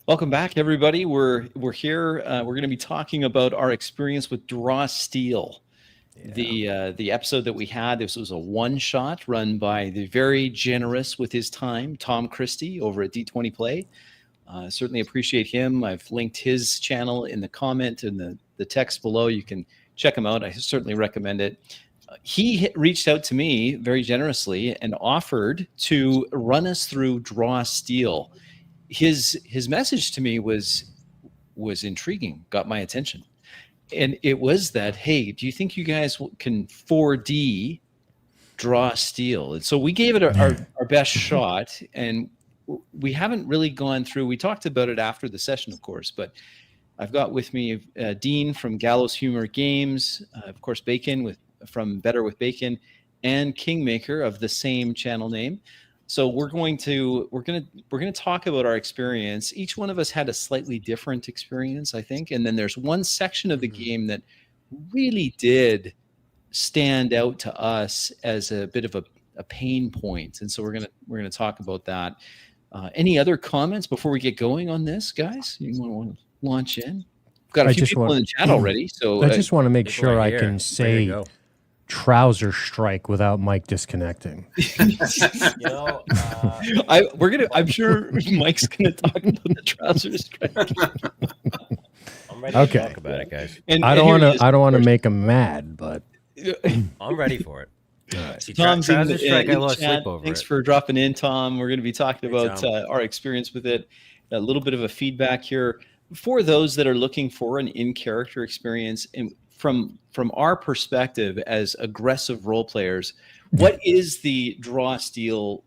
Welcome back, everybody. We're here. We're going to be talking about our experience with Draw Steel. Yeah. The episode that we had, this was a one-shot run by the very generous with his time, Tom Christie over at D20 Play. Certainly appreciate him. I've linked his channel in the comment and the text below. You can check him out. I certainly recommend it. He reached out to me very generously and offered to run us through Draw Steel. His message to me was intriguing, got my attention. And it was that, hey, do you think you guys can 4D Draw Steel? And so we gave it our best shot, and we haven't really gone through. We talked about it after the session, of course, but I've got with me Dean from Gallows Humor Games, of course, Bacon from Better with Bacon, and Kingmaker of the same channel name. So we're going to talk about our experience. Each one of us had a slightly different experience, I think, and then there's one section of the game that really did stand out to us as a bit of a pain point, and so we're gonna talk about that. Any other comments before we get going on this, guys? You want to launch in? We've got a few people in the chat already, so I just want to make sure I can say trouser strike without Mike disconnecting. I'm sure Mike's gonna talk about the trouser strike. I'm ready to talk about it, guys. I don't want to make him mad, but I'm ready for it. See, Tom's trouser strike. I lost sleep over Thanks for dropping in, Tom. We're going to be talking about our experience with it. A little bit of a feedback here for those that are looking for an in-character experience, and from our perspective as aggressive role players, what is the Draw Steel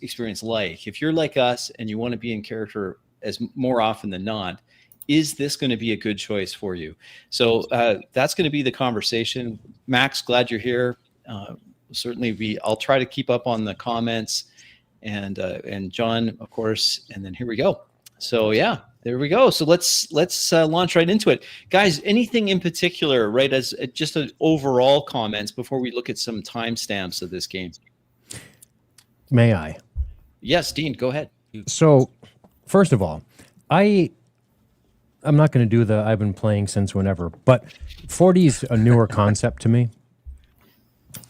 experience like? If you're like us and you want to be in character as more often than not, is this going to be a good choice for you? So that's going to be the conversation. Max, glad you're here. Certainly I'll try to keep up on the comments, and John, of course, and then here we go. So yeah, there we go. So let's launch right into it, guys. Anything in particular, right? As just an overall comments before we look at some timestamps of this game. May I? Yes, Dean, go ahead. So, first of all, I'm not going to do I've been playing since whenever, but 4D is a newer concept to me.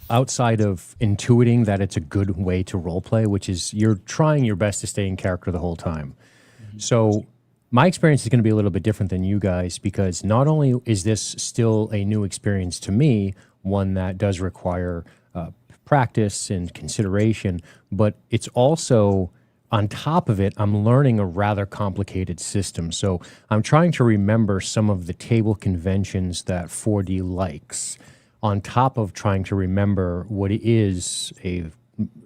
Outside of intuiting that it's a good way to role play, which is you're trying your best to stay in character the whole time. Mm-hmm. So my experience is going to be a little bit different than you guys, because not only is this still a new experience to me, one that does require practice and consideration, but it's also, on top of it, I'm learning a rather complicated system. So I'm trying to remember some of the table conventions that 4D likes, on top of trying to remember what is a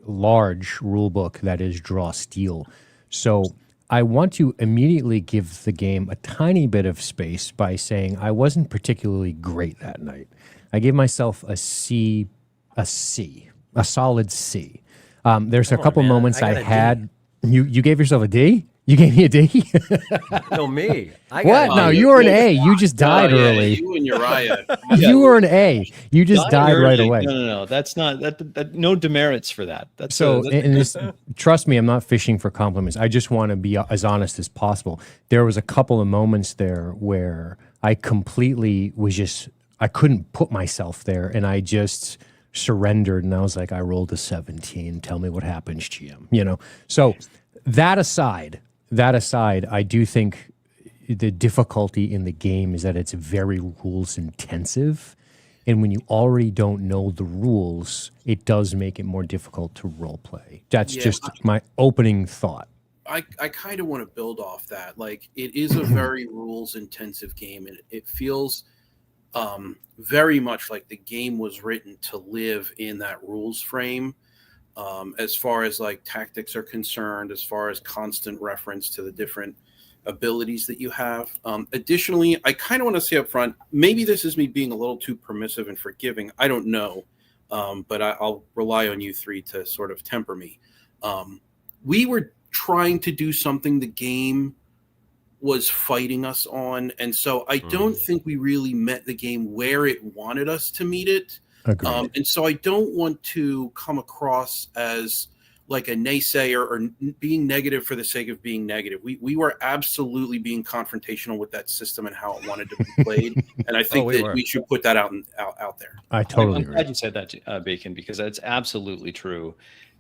large rule book that is Draw Steel. So I want to immediately give the game a tiny bit of space by saying I wasn't particularly great that night. I gave myself a solid C. There's a couple moments I had. You gave yourself a D? You gave me a D? No, me. What? No, you were an A. You just died early. You and Uriah. You were an A. You just died right away. No. That's not that. No demerits for that. That's so. Trust me, I'm not fishing for compliments. I just want to be as honest as possible. There was a couple of moments there where I completely I couldn't put myself there, and I just surrendered, and I was like, I rolled a 17. Tell me what happens, GM. So that aside, I do think the difficulty in the game is that it's very rules intensive. And when you already don't know the rules, it does make it more difficult to role play. That's just my opening thought. I kind of want to build off that. Like, it is a very rules intensive game, and it feels very much like the game was written to live in that rules frame. As far as like tactics are concerned, as far as constant reference to the different abilities that you have. Additionally, I kind of want to say up front, maybe this is me being a little too permissive and forgiving. I don't know, but I'll rely on you three to sort of temper me. We were trying to do something the game was fighting us on, and so I don't think we really met the game where it wanted us to meet it. And so I don't want to come across as like a naysayer or being negative for the sake of being negative. We were absolutely being confrontational with that system and how it wanted to be played. And I think we should put that out there. I totally I'm agree. glad you said that, Bacon, because that's absolutely true.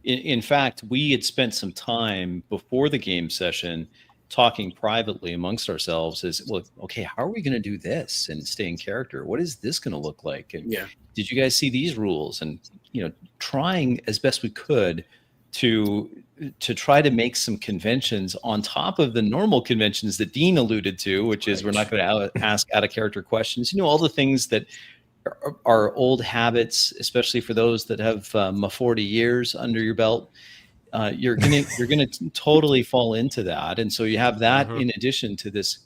In fact, we had spent some time before the game session talking privately amongst ourselves as, well, okay, how are we going to do this and stay in character? What is this going to look like? And did you guys see these rules? And, trying as best we could to try to make some conventions on top of the normal conventions that Dean alluded to, which is we're not going to ask out of character questions, all the things that are old habits, especially for those that have 40 years under your belt. You're gonna totally fall into that, and so you have that in addition to this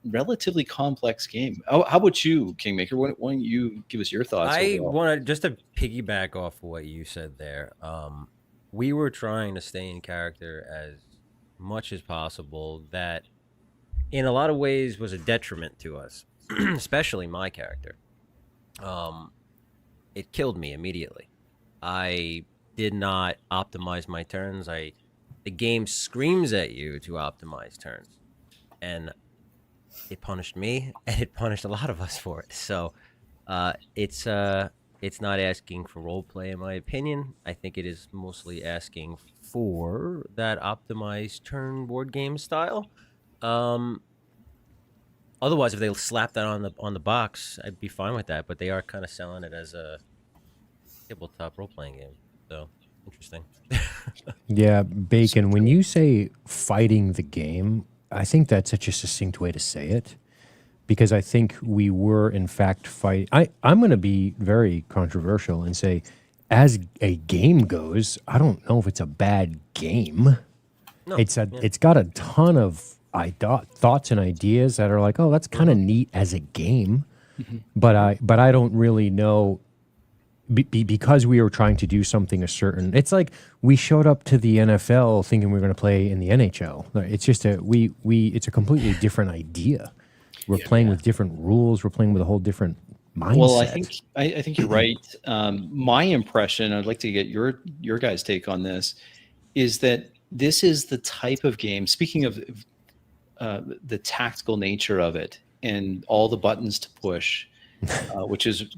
relatively complex game. How about you, Kingmaker? Why don't you give us your thoughts? I want to just to piggyback off of what you said there. We were trying to stay in character as much as possible. That, in a lot of ways, was a detriment to us, especially my character. It killed me immediately. I did not optimize my turns. The game screams at you to optimize turns, and it punished me, and it punished a lot of us for it. So it's not asking for role play, in my opinion. I think it is mostly asking for that optimized turn board game style. Otherwise, if they slap that on the box, I'd be fine with that. But they are kind of selling it as a tabletop role playing game. So interesting. Yeah, Bacon, when you say fighting the game, I think that's such a succinct way to say it, because I think we were in fact fighting. I'm going to be very controversial and say, as a game goes, I don't know if it's a bad game. No, It's got a ton of thoughts and ideas that are like, oh, that's kind of neat as a game, but I don't really know. Because we were trying to do something it's like we showed up to the NFL thinking we were going to play in the NHL. It's just it's a completely different idea. We're playing with different rules. We're playing with a whole different mindset. Well, I think you're right. My impression, I'd like to get your guys' take on this, is that this is the type of game, speaking of the tactical nature of it and all the buttons to push, which is,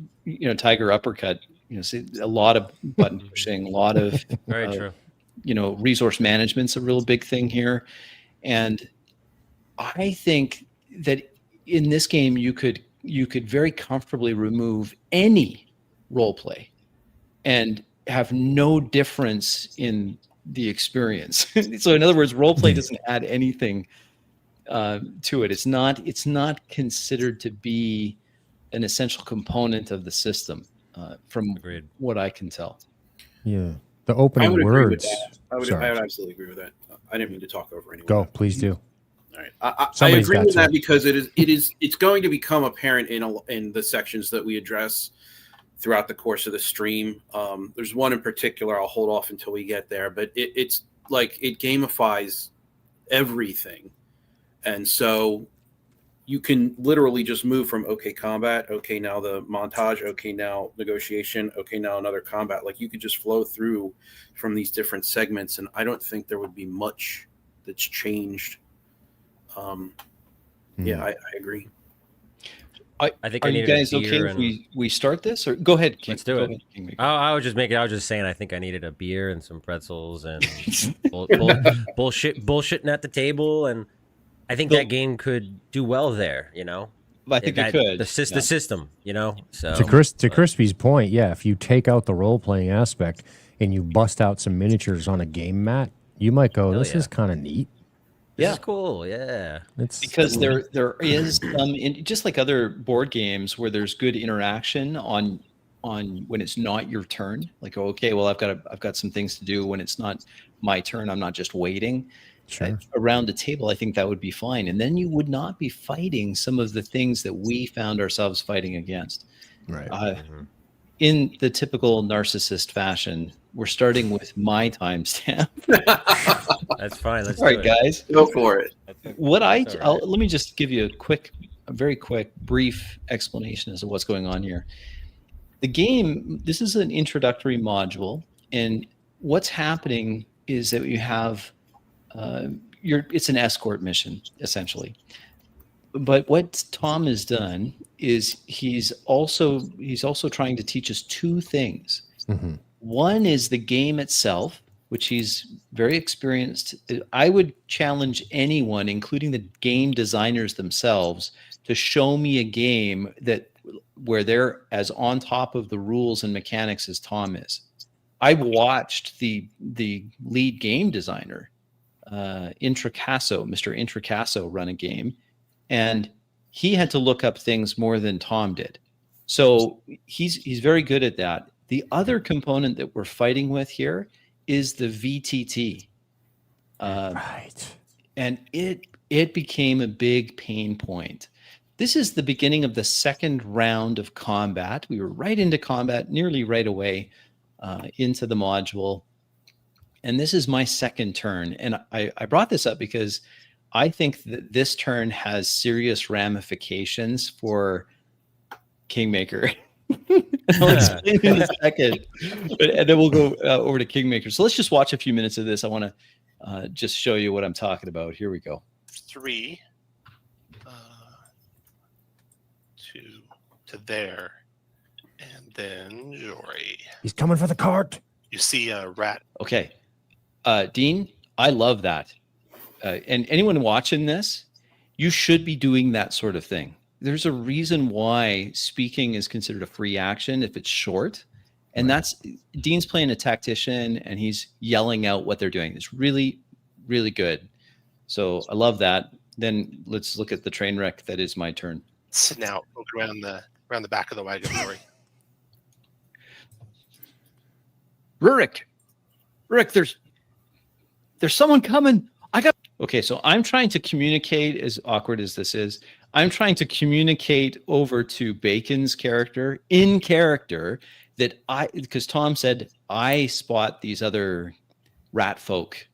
Tiger Uppercut, see a lot of button pushing, a lot of very true. Resource management's a real big thing here. And I think that in this game, you could very comfortably remove any role play and have no difference in the experience. So in other words, role play doesn't add anything to it. It's not considered to be an essential component of the system, from what I can tell. Yeah, the opening words. I would absolutely agree with that. I didn't mean to talk over anyone. Go, please do. All right, I agree with that because it's going to become apparent in the sections that we address throughout the course of the stream. There's one in particular I'll hold off until we get there, but it's like it gamifies everything, and so you can literally just move from combat, now the montage, now negotiation, now another combat. Like you could just flow through from these different segments, and I don't think there would be much that's changed. Yeah, I agree. I think are you guys okay if we start this, or go ahead? Let's do it. I was just saying. I think I needed a beer and some pretzels and bullshitting at the table, and I think that game could do well there. I think it could. The system. So to Crispy's point, yeah. If you take out the role playing aspect and you bust out some miniatures on a game mat, you might go, "This is kind of neat." This is cool, yeah. It's because cool. there is just like other board games where there's good interaction on when it's not your turn. Like, okay, well, I've got some things to do when it's not my turn. I'm not just waiting. Sure. Around the table, I think that would be fine, and then you would not be fighting some of the things that we found ourselves fighting against. Right. In the typical narcissist fashion, we're starting with my timestamp. That's fine. Let's All right, guys, go for it. Let me just give you a very quick, brief explanation as to what's going on here. The game. This is an introductory module, and what's happening is that you have it's an escort mission essentially. But what Tom has done is he's also trying to teach us two things. Mm-hmm. One is the game itself, which he's very experienced. I would challenge anyone, including the game designers themselves, to show me a game where they're as on top of the rules and mechanics as Tom is. I watched the lead game designer, Mr. Intricasso, run a game, and he had to look up things more than Tom did. So he's very good at that. The other component that we're fighting with here is the VTT. Right. And it became a big pain point. This is the beginning of the second round of combat. We were right into combat nearly right away into the module. And this is my second turn. And I brought this up because I think that this turn has serious ramifications for Kingmaker. I'll explain in a second. And then we'll go over to Kingmaker. So let's just watch a few minutes of this. I want to just show you what I'm talking about. Here we go. 3 to there, and then Jory. He's coming for the cart. You see a rat. Okay. Dean, I love that. And anyone watching this, you should be doing that sort of thing. There's a reason why speaking is considered a free action if it's short. And that's Dean's playing a tactician and he's yelling out what they're doing. It's really, really good. So I love that. Then let's look at the train wreck that is my turn. Snout around the back of the wagon, Jory. Rurik, there's someone coming. Okay, so I'm trying to communicate, as awkward as this is, I'm trying to communicate over to Bacon's character, in character, because Tom said, I spot these other rat folk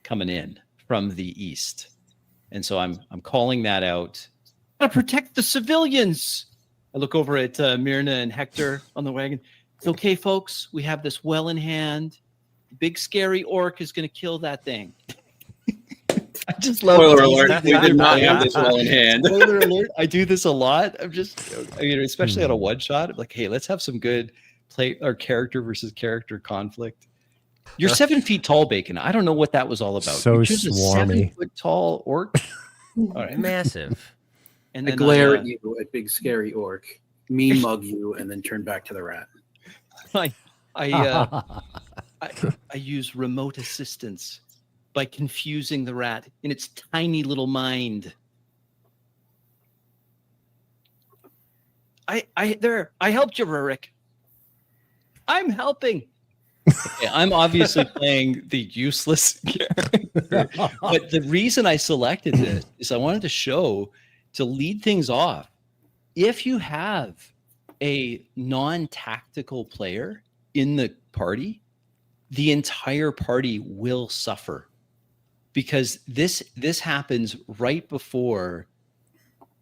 coming in from the east. And so I'm calling that out. Gotta protect the civilians. I look over at Myrna and Hector on the wagon. It's okay, folks. We have this well in hand. The big scary orc is going to kill that thing. I just love Spoiler alert, we did not have this well in hand. Spoiler alert, I do this a lot. Especially on a one shot, I'm like, hey, let's have some good play or character versus character conflict. You're 7 feet tall, Bacon. I don't know what that was all about. So you choose a swarmy. 7-foot tall orc. All right. Massive. And I then glare at you, a big scary orc, mean mug you, and then turn back to the rat. I use remote assistance by confusing the rat in its tiny little mind. I helped you, Rurik. I'm helping. Okay, I'm obviously playing the useless character. But the reason I selected this is I wanted to show, to lead things off, if you have a non-tactical player in the party, the entire party will suffer. Because this happens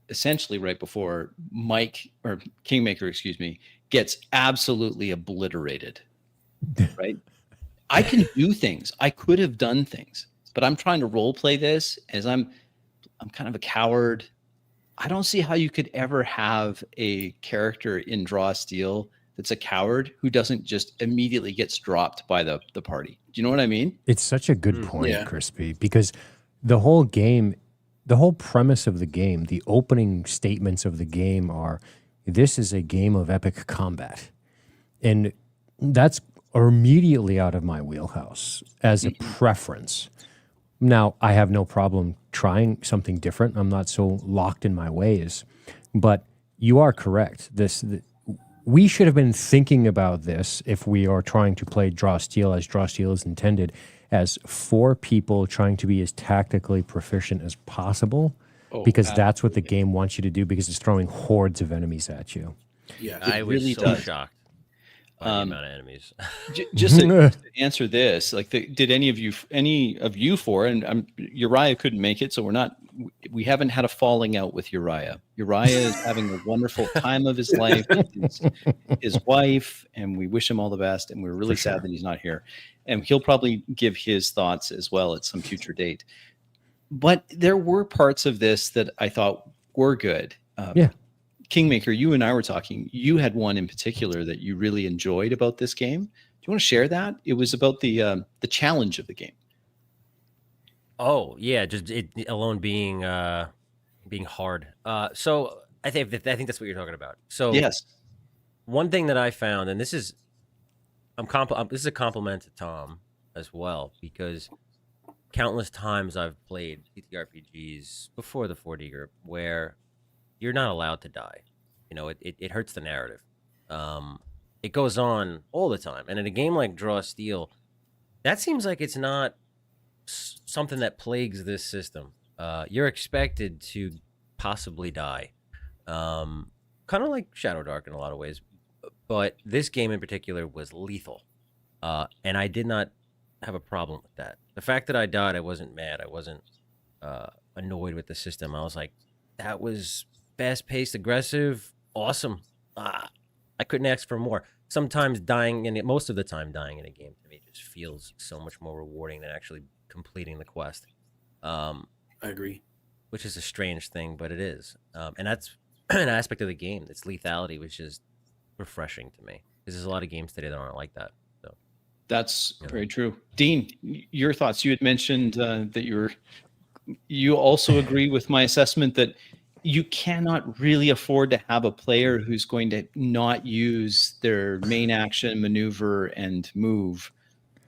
essentially right before Mike, or Kingmaker, excuse me, gets absolutely obliterated. Right? I can do things. I could have done things, but I'm trying to role play this as I'm kind of a coward. I don't see how you could ever have a character in Draw Steel that's a coward who doesn't just immediately gets dropped by the party. Do you know what I mean? It's such a good point, Yeah. Crispy, because the whole game, the whole premise of the game, the opening statements of the game are, this is a game of epic combat. And that's immediately out of my wheelhouse as a preference. Now, I have no problem trying something different. I'm not so locked in my ways. But you are correct. We should have been thinking about this if we are trying to play Draw Steel as Draw Steel is intended, as 4 people trying to be as tactically proficient as possible, because that's what the game wants you to do, because it's throwing hordes of enemies at you. Yeah, I was really so does. shocked by the amount of enemies. Just to answer this, did any of you four, and Uriah couldn't make it, so we're not, we haven't had a falling out with Uriah. Uriah is having a wonderful time of his life with his wife, and we wish him all the best. And we're really sad that he's not here. And he'll probably give his thoughts as well at some future date. But there were parts of this that I thought were good. Kingmaker, you and I were talking. You had one in particular that you really enjoyed about this game. Do you want to share that? It was about the challenge of the game. Oh yeah, just it alone being hard. So I think that's what you're talking about. So yes, one thing that I found, and this is this is a compliment to Tom as well, because countless times I've played TTRPGs before the 4D group where you're not allowed to die. You know, it hurts the narrative. It goes on all the time, and in a game like Draw Steel, that seems like it's not something that plagues this system. You're expected to possibly die, kind of like Shadow Dark in a lot of ways, but this game in particular was lethal, and I did not have a problem with that. The fact that I died, I wasn't mad. I wasn't annoyed with the system. I was like, that was fast-paced, aggressive, awesome. I couldn't ask for more. Sometimes most of the time dying in a game to me just feels so much more rewarding than actually completing the quest. I agree. Which is a strange thing, but it is. And that's an aspect of the game. It's lethality, which is refreshing to me. Because there's a lot of games today that aren't like that. So that's very true. Dean, your thoughts. You had mentioned that you also agree with my assessment that you cannot really afford to have a player who's going to not use their main action, maneuver, and move.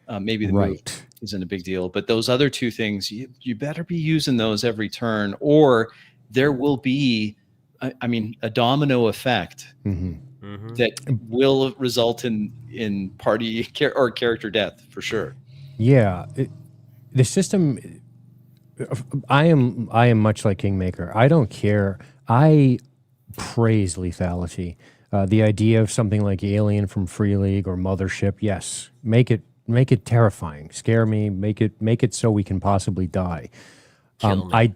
Maybe the move isn't a big deal, but those other two things, you better be using those every turn, or there will be, a domino effect that will result in party or character death for sure. Yeah, the system. I am much like Kingmaker. I don't care. I praise lethality. The idea of something like Alien from Free League or Mothership, yes, make it terrifying, scare me, make it so we can possibly die. Kill me.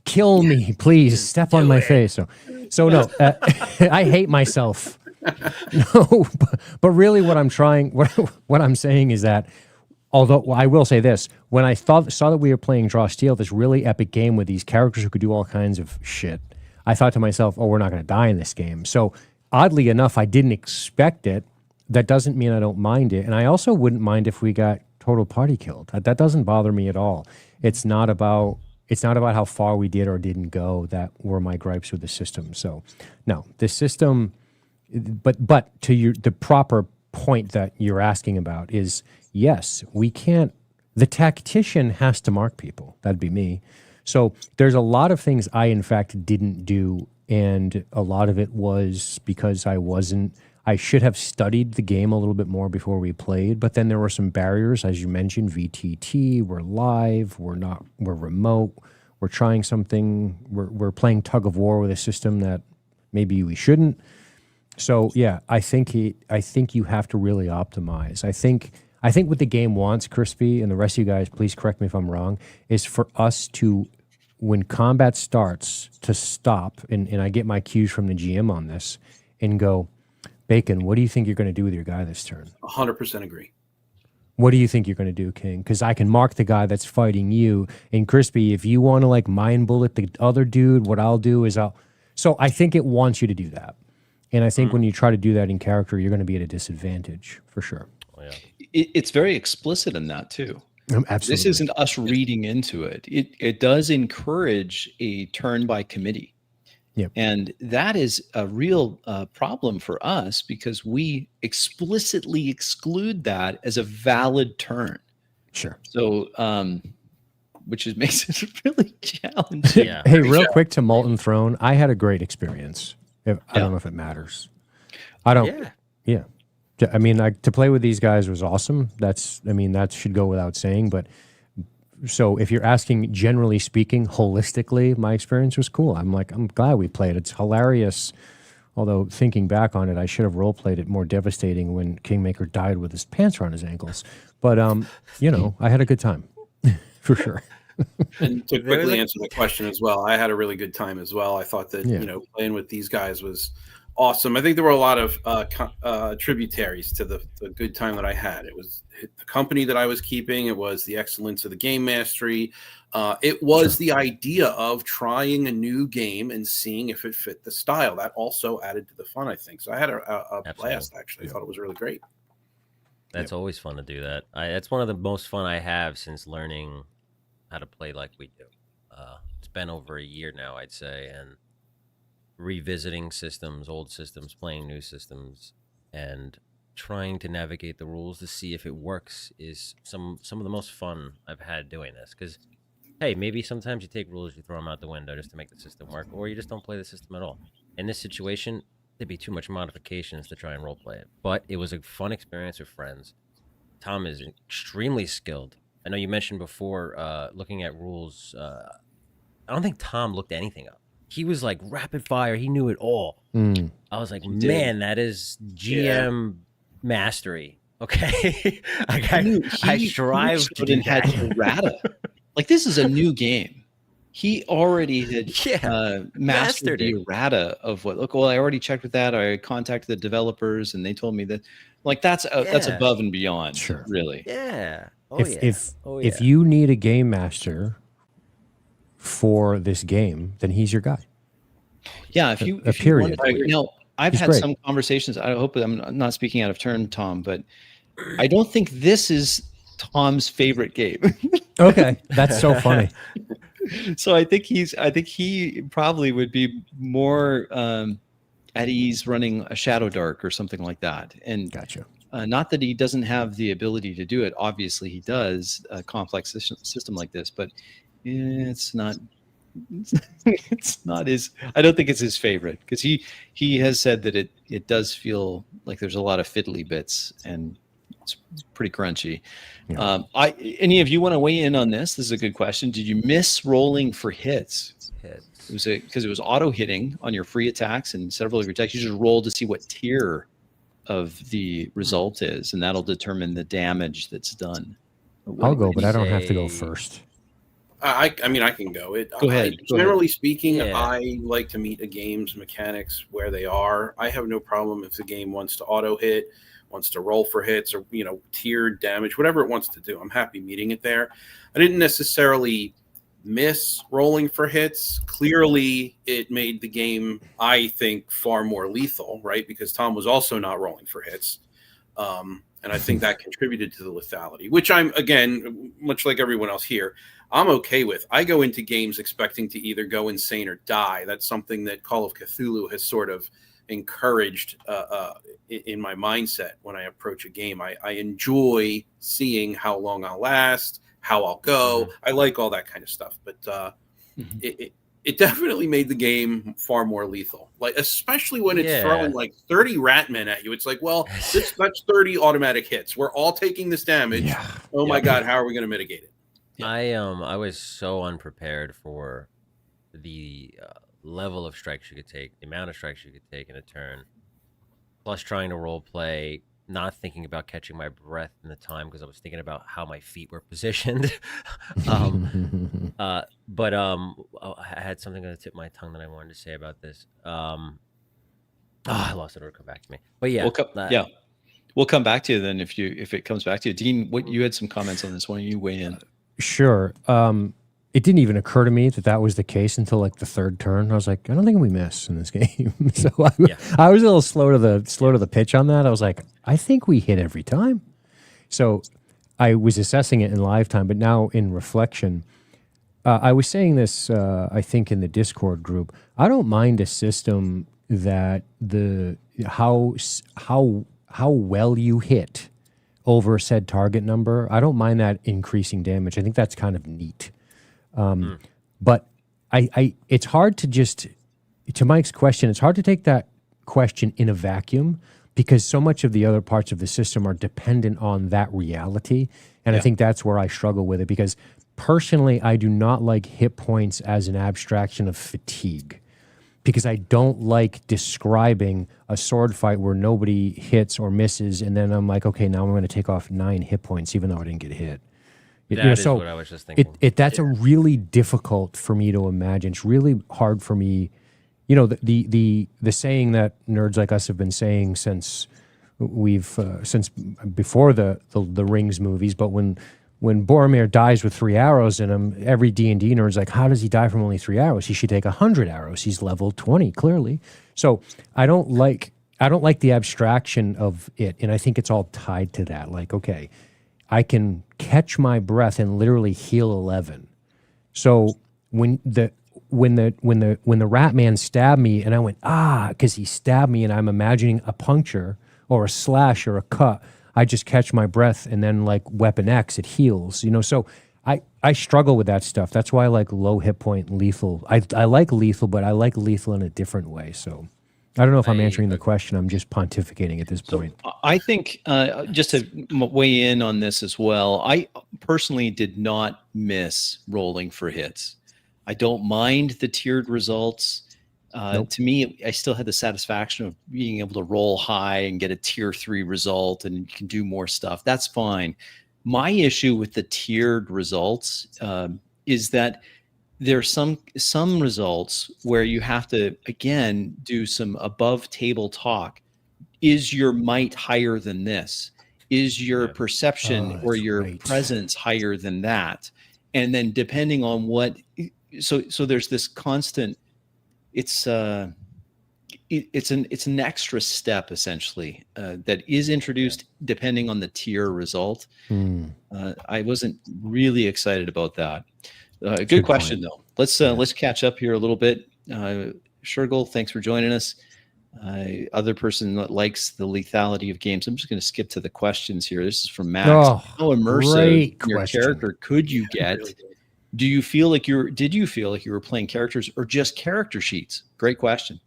Kill me, please. Step on my face. So no, I hate myself. No, but really, what I'm saying is that. Although I will say this, when I saw that we were playing Draw Steel, this really epic game with these characters who could do all kinds of shit, I thought to myself, oh, we're not going to die in this game. So oddly enough, I didn't expect it. That doesn't mean I don't mind it. And I also wouldn't mind if we got total party killed. That doesn't bother me at all. It's not about how far we did or didn't go. That were my gripes with the system. So no, the system, but to the proper point that you're asking about is, yes, we can't. The tactician has to mark people. That'd be me. So there's a lot of things I, in fact, didn't do, and a lot of it was because I should have studied the game a little bit more before we played, but then there were some barriers, as you mentioned, VTT, we're live, we're remote, we're trying something, we're playing tug of war with a system that maybe we shouldn't. So yeah, I think you have to really optimize. I think what the game wants, Crispy, and the rest of you guys, please correct me if I'm wrong, is for us to, when combat starts, to stop, and I get my cues from the GM on this, and go, Bacon, what do you think you're going to do with your guy this turn? 100% agree. What do you think you're going to do, King? Because I can mark the guy that's fighting you, and Crispy, if you want to like mind bullet the other dude, what I'll do is So I think it wants you to do that. And I think when you try to do that in character, you're going to be at a disadvantage, for sure. Oh, yeah. It's very explicit in that too. Absolutely. This isn't us reading into it. It does encourage a turn by committee. Yep. And that is a real problem for us because we explicitly exclude that as a valid turn. Sure. So, which makes it really challenging. Yeah. Hey, real quick to Molten Throne, I had a great experience. I don't know if it matters. I don't. Yeah. I mean, to play with these guys was awesome. That should go without saying. But so if you're asking, generally speaking, holistically, my experience was cool. I'm glad we played. It's hilarious. Although thinking back on it, I should have role played it more devastating when Kingmaker died with his pants around his ankles. But I had a good time for sure. And to There was quickly a- answer the question as well, I had a really good time as well. I thought that Yeah. playing with these guys was awesome. I think there were a lot of tributaries to the good time that I had. It was the company that I was keeping. It was the excellence of the game mastery. It was the idea of trying a new game and seeing if it fit the style. That also added to the fun, I think. So I had a blast, actually. I thought it was really great. That's always fun to do that. That's one of the most fun I have since learning how to play like we do. It's been over a year now, I'd say, and revisiting systems, old systems, playing new systems, and trying to navigate the rules to see if it works is some of the most fun I've had doing this. Because hey, maybe sometimes you take rules, you throw them out the window just to make the system work, or you just don't play the system at all. In this situation, there'd be too much modifications to try and roleplay it. But it was a fun experience with friends. Tom is extremely skilled. I know you mentioned before looking at rules. I don't think Tom looked anything up. He was like rapid fire. He knew it all. Mm. I was like, man, that is GM mastery. Okay, I strive to do had that. errata. Like, this is a new game. He already had mastered the errata of what. Look, well, I already checked with that. I contacted the developers, and they told me that. Like, that's above and beyond. Sure. Really. Yeah. If you need a game master for this game, then he's your guy. Yeah, if you period. I've He's had great. some conversations. I hope I'm not speaking out of turn, Tom, but I don't think this is Tom's favorite game. Okay, that's so funny. So I think he probably would be more at ease running a Shadow Dark or something like that. And Gotcha. Not that he doesn't have the ability to do it. Obviously, he does a complex system like this, but it's not. It's not his. I don't think it's his favorite, because he has said that it does feel like there's a lot of fiddly bits and it's pretty crunchy. Yeah. Any of you want to weigh in on this? This is a good question. Did you miss rolling for hits? It was because it was auto hitting on your free attacks, and several of your attacks you just roll to see what tier of the result is, and that'll determine the damage that's done. I'll go, but I don't have to go first. I mean, I can go. Go ahead. Generally speaking, Yeah. I like to meet a game's mechanics where they are. I have no problem if the game wants to auto hit, wants to roll for hits, or tiered damage, whatever it wants to do. I'm happy meeting it there. I didn't necessarily miss rolling for hits. Clearly, it made the game, I think, far more lethal, right? Because Tom was also not rolling for hits. And I think that contributed to the lethality, which I'm, again, much like everyone else here, I'm okay with. I go into games expecting to either go insane or die. That's something that Call of Cthulhu has sort of encouraged in my mindset when I approach a game. I enjoy seeing how long I'll last, how I'll go. I like all that kind of stuff. But it definitely made the game far more lethal. Like, especially when it's throwing like 30 ratmen at you. It's like, well, that's 30 automatic hits. We're all taking this damage. Yeah. Oh my God, how are we going to mitigate it? Yeah. I was so unprepared for the level of strikes you could take, the amount of strikes you could take in a turn, plus trying to role play, not thinking about catching my breath in the time because I was thinking about how my feet were positioned. I had something on the tip of my tongue that I wanted to say about this. I lost it. It'll come back to me. But yeah, we'll come back to you then if it comes back to you. Dean, you had some comments on this. Why don't you weigh in? Sure. It didn't even occur to me that was the case until like the third turn. I was like, I don't think we miss in this game. So I was a little slow to the pitch on that. I was like, I think we hit every time. So I was assessing it in live time, but now in reflection, I was saying this, I think in the Discord group, I don't mind a system that how well you hit over said target number. I don't mind that increasing damage. I think that's kind of neat. But it's hard to Mike's question, it's hard to take that question in a vacuum because so much of the other parts of the system are dependent on that reality. And I think that's where I struggle with it because personally, I do not like hit points as an abstraction of fatigue because I don't like describing a sword fight where nobody hits or misses. And then I'm like, okay, now I'm going to take off 9 hit points, even though I didn't get hit. That is what I was just thinking. That's a really difficult for me to imagine. It's really hard for me. You know, the saying that nerds like us have been saying since since before the Rings movies, but when Boromir dies with 3 arrows in him, every D&D nerd's like, how does he die from only 3 arrows? He should take 100 arrows. He's level 20, clearly. So I don't like the abstraction of it, and I think it's all tied to that. Like, okay, I can catch my breath and literally heal 11. So when the rat man stabbed me and I went, because he stabbed me, and I'm imagining a puncture or a slash or a cut, I just catch my breath, and then like Weapon X, it heals, so I struggle with that stuff. That's why I like low hit point lethal. I like lethal, but I like lethal in a different way. So I don't know if I'm answering the question. I'm just pontificating at this point. I think just to weigh in on this as well, I personally did not miss rolling for hits. I don't mind the tiered results. Nope. To me, I still had the satisfaction of being able to roll high and get a tier 3 result, and you can do more stuff. That's fine. My issue with the tiered results is that there's some results where you have to, again, do some above table talk. Is your might higher than this? Is your perception or your presence higher than that? And then depending on what, so there's this constant, it's an extra step essentially that is introduced depending on the tier result. I wasn't really excited about that. Good question though. Let's catch up here a little bit. Shergel, thanks for joining us. Other person that likes the lethality of games. I'm just going to skip to the questions here. This is from Max. How immersive your character could you get? Did you feel like you were playing characters or just character sheets? Great question.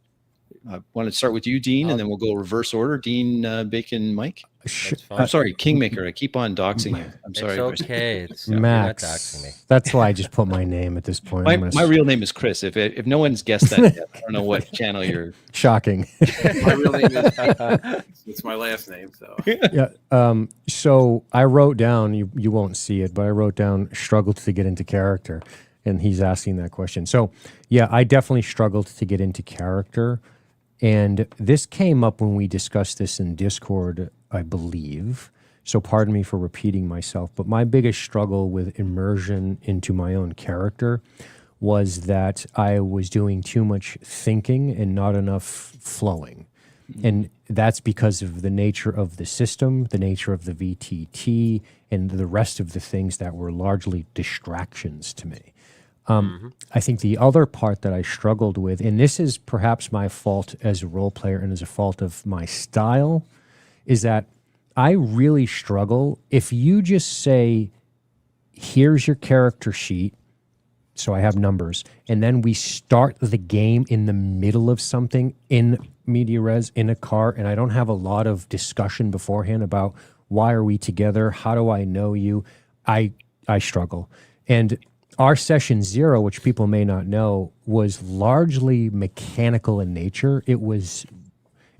I want to start with you, Dean, and then we'll go reverse order. Dean, Bacon, Mike. I'm sorry, Kingmaker. I keep on doxing you. I'm sorry. It's okay. It's Max. You're not doxing me. That's why I just put my name at this point. My real name is Chris. If no one's guessed that yet, I don't know what channel you're. Shocking. My real name is. It's my last name. So. Yeah. So I wrote down. You won't see it, but I wrote down struggled to get into character, and he's asking that question. So yeah, I definitely struggled to get into character. And this came up when we discussed this in Discord, I believe. So pardon me for repeating myself. But my biggest struggle with immersion into my own character was that I was doing too much thinking and not enough flowing. And that's because of the nature of the system, the nature of the VTT, and the rest of the things that were largely distractions to me. I think the other part that I struggled with, and this is perhaps my fault as a role player and as a fault of my style, is that I really struggle if you just say, here's your character sheet, so I have numbers, and then we start the game in the middle of something in media res, in a car, and I don't have a lot of discussion beforehand about why are we together, how do I know you, I struggle. And our session 0, which people may not know, was largely mechanical in nature. It was,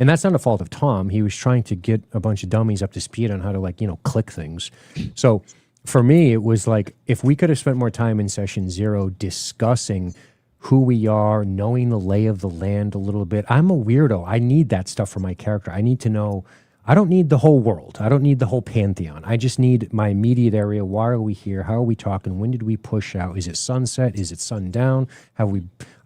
and that's not a fault of Tom. He was trying to get a bunch of dummies up to speed on how to click things. So for me, it was like, if we could have spent more time in session 0 discussing who we are, knowing the lay of the land a little bit. I'm a weirdo. I need that stuff for my character. I need to know. I don't need the whole world. I don't need the whole pantheon. I just need my immediate area. Why are we here? How are we talking? When did we push out? Is it sunset? Is it sundown? Have we?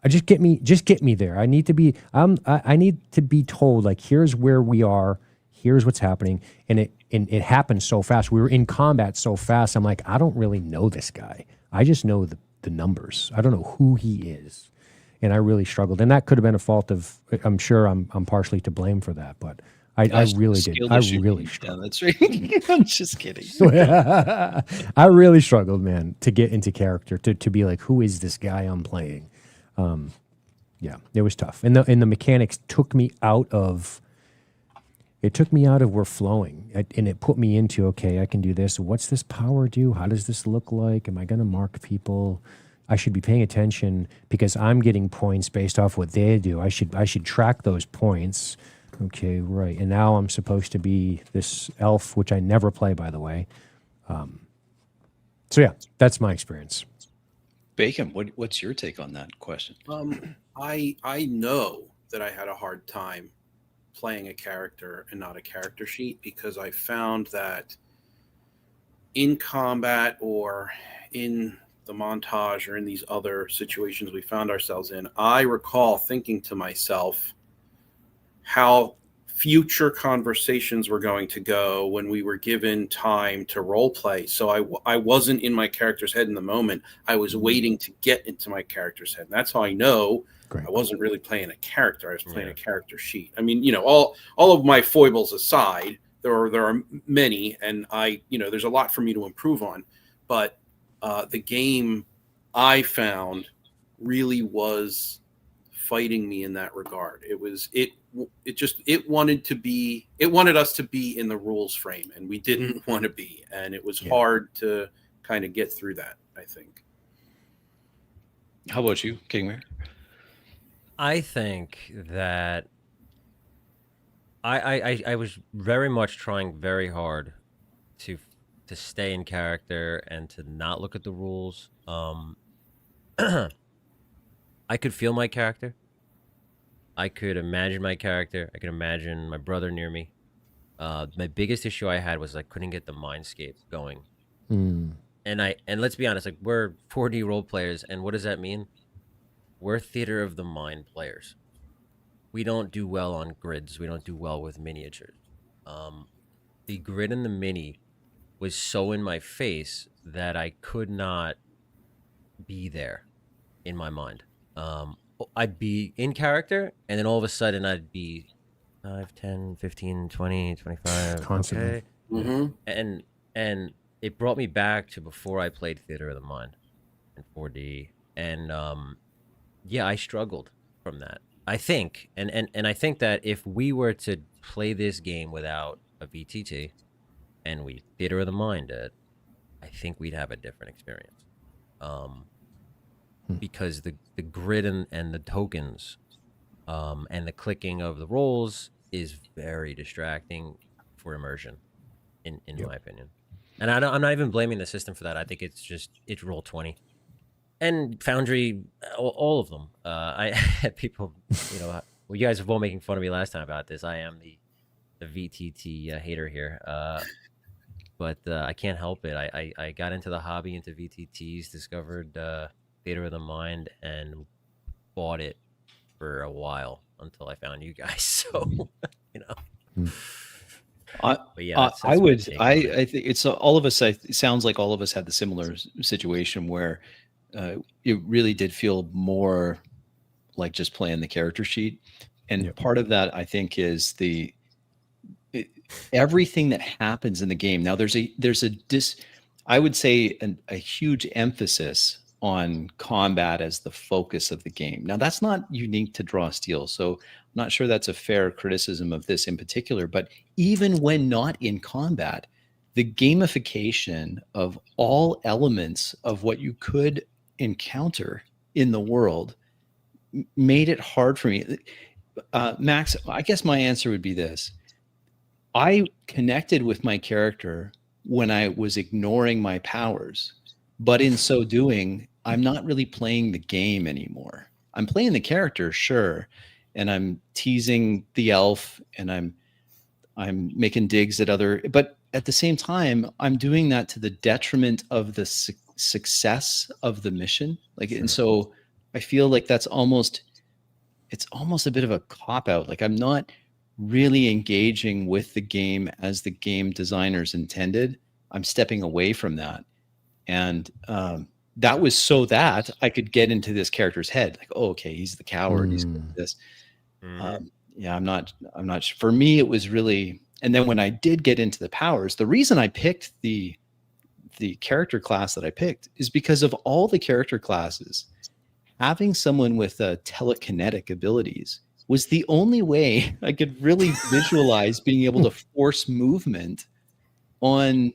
Just get me there. I need to be. I need to be told, like, here's where we are. Here's what's happening, and it happened so fast. We were in combat so fast. I'm like, I don't really know this guy. I just know the numbers. I don't know who he is, and I really struggled. And that could have been a fault of. I'm sure I'm partially to blame for that, but. I really did. I really struggled. Yeah, that's right. I'm just kidding. I really struggled, man, to get into character, to be like, who is this guy I'm playing? Yeah, it was tough. And the mechanics took me out of we're flowing. And it put me into, okay, I can do this. What's this power do? How does this look like? Am I going to mark people? I should be paying attention because I'm getting points based off what they do. I should track those points. Okay, right. And now I'm supposed to be this elf, which I never play, by the way. So yeah, that's my experience. Bacon, what's your take on that question? I know that I had a hard time playing a character and not a character sheet, because I found that in combat or in the montage or in these other situations we found ourselves in, I recall thinking to myself how future conversations were going to go when we were given time to role play. So I wasn't in my character's head in the moment. I was waiting to get into my character's head. And that's how I know Great. I wasn't really playing a character. I was playing a character sheet. I mean, all of my foibles aside, there are many, and there's a lot for me to improve on. But the game, I found, really was fighting me in that regard. It wanted us to be in the rules frame, and we didn't want to be, and it was hard to kind of get through that, I think. How about you, Kingmare? I think that I was very much trying very hard to stay in character and to not look at the rules. I could feel my character. I could imagine my character. I could imagine my brother near me. My biggest issue I had was I couldn't get the mindscape going. And let's be honest, like, we're 4D role players, and what does that mean? We're theater of the mind players. We don't do well on grids. We don't do well with miniatures. The grid and the mini was so in my face that I could not be there in my mind. I'd be in character, and then all of a sudden I'd be 5, 10, 15, 20, 25. Constantly. Okay. Mm-hmm. And it brought me back to before I played Theater of the Mind in 4D. And I struggled from that. I think, and I think that if we were to play this game without a VTT and we Theater of the Mind it, I think we'd have a different experience. Because the grid and the tokens and the clicking of the rolls is very distracting for immersion, in my opinion. And I'm not even blaming the system for that. I think it's Roll20 and Foundry, all of them. I had people, well, you guys were all making fun of me last time about this. I am the VTT hater here. But I can't help it. I got into the hobby, into VTTs, discovered Theater of the Mind, and bought it for a while until I found you guys. So, But yeah, I think it's all of us. It sounds like all of us had the similar situation where it really did feel more like just playing the character sheet, and part of that I think is everything that happens in the game. Now I would say a huge emphasis on combat as the focus of the game. Now that's not unique to Draw Steel, so I'm not sure that's a fair criticism of this in particular, but even when not in combat, the gamification of all elements of what you could encounter in the world made it hard for me. Max, I guess my answer would be this. I connected with my character when I was ignoring my powers, but in so doing, I'm not really playing the game anymore. I'm playing the character, sure, and I'm teasing the elf, and I'm making digs at but at the same time, I'm doing that to the detriment of the success of the mission. And so I feel like it's almost a bit of a cop out. Like, I'm not really engaging with the game as the game designers intended. I'm stepping away from that. And that was so that I could get into this character's head. Like, oh, okay, he's the coward. He's this. I'm not for me, it was really, and then when I did get into the powers, the reason I picked the character class that I picked is because of all the character classes, having someone with telekinetic abilities was the only way I could really visualize being able to force movement on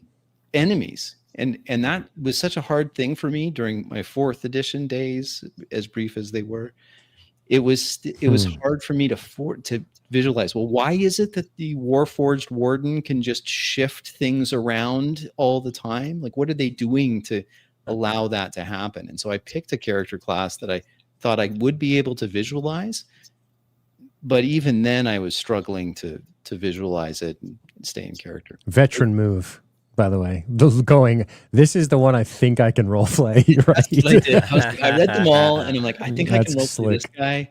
enemies. And that was such a hard thing for me during my 4th edition days, as brief as they were. it was hard for me to visualize. Well, why is it that the Warforged Warden can just shift things around all the time? Like, what are they doing to allow that to happen? And so I picked a character class that I thought I would be able to visualize, but even then I was struggling to visualize it and stay in character. Veteran move, by the way. This is the one I think I can role play, right? That's what I did. I read them all, and I'm like, I think I can role play this guy.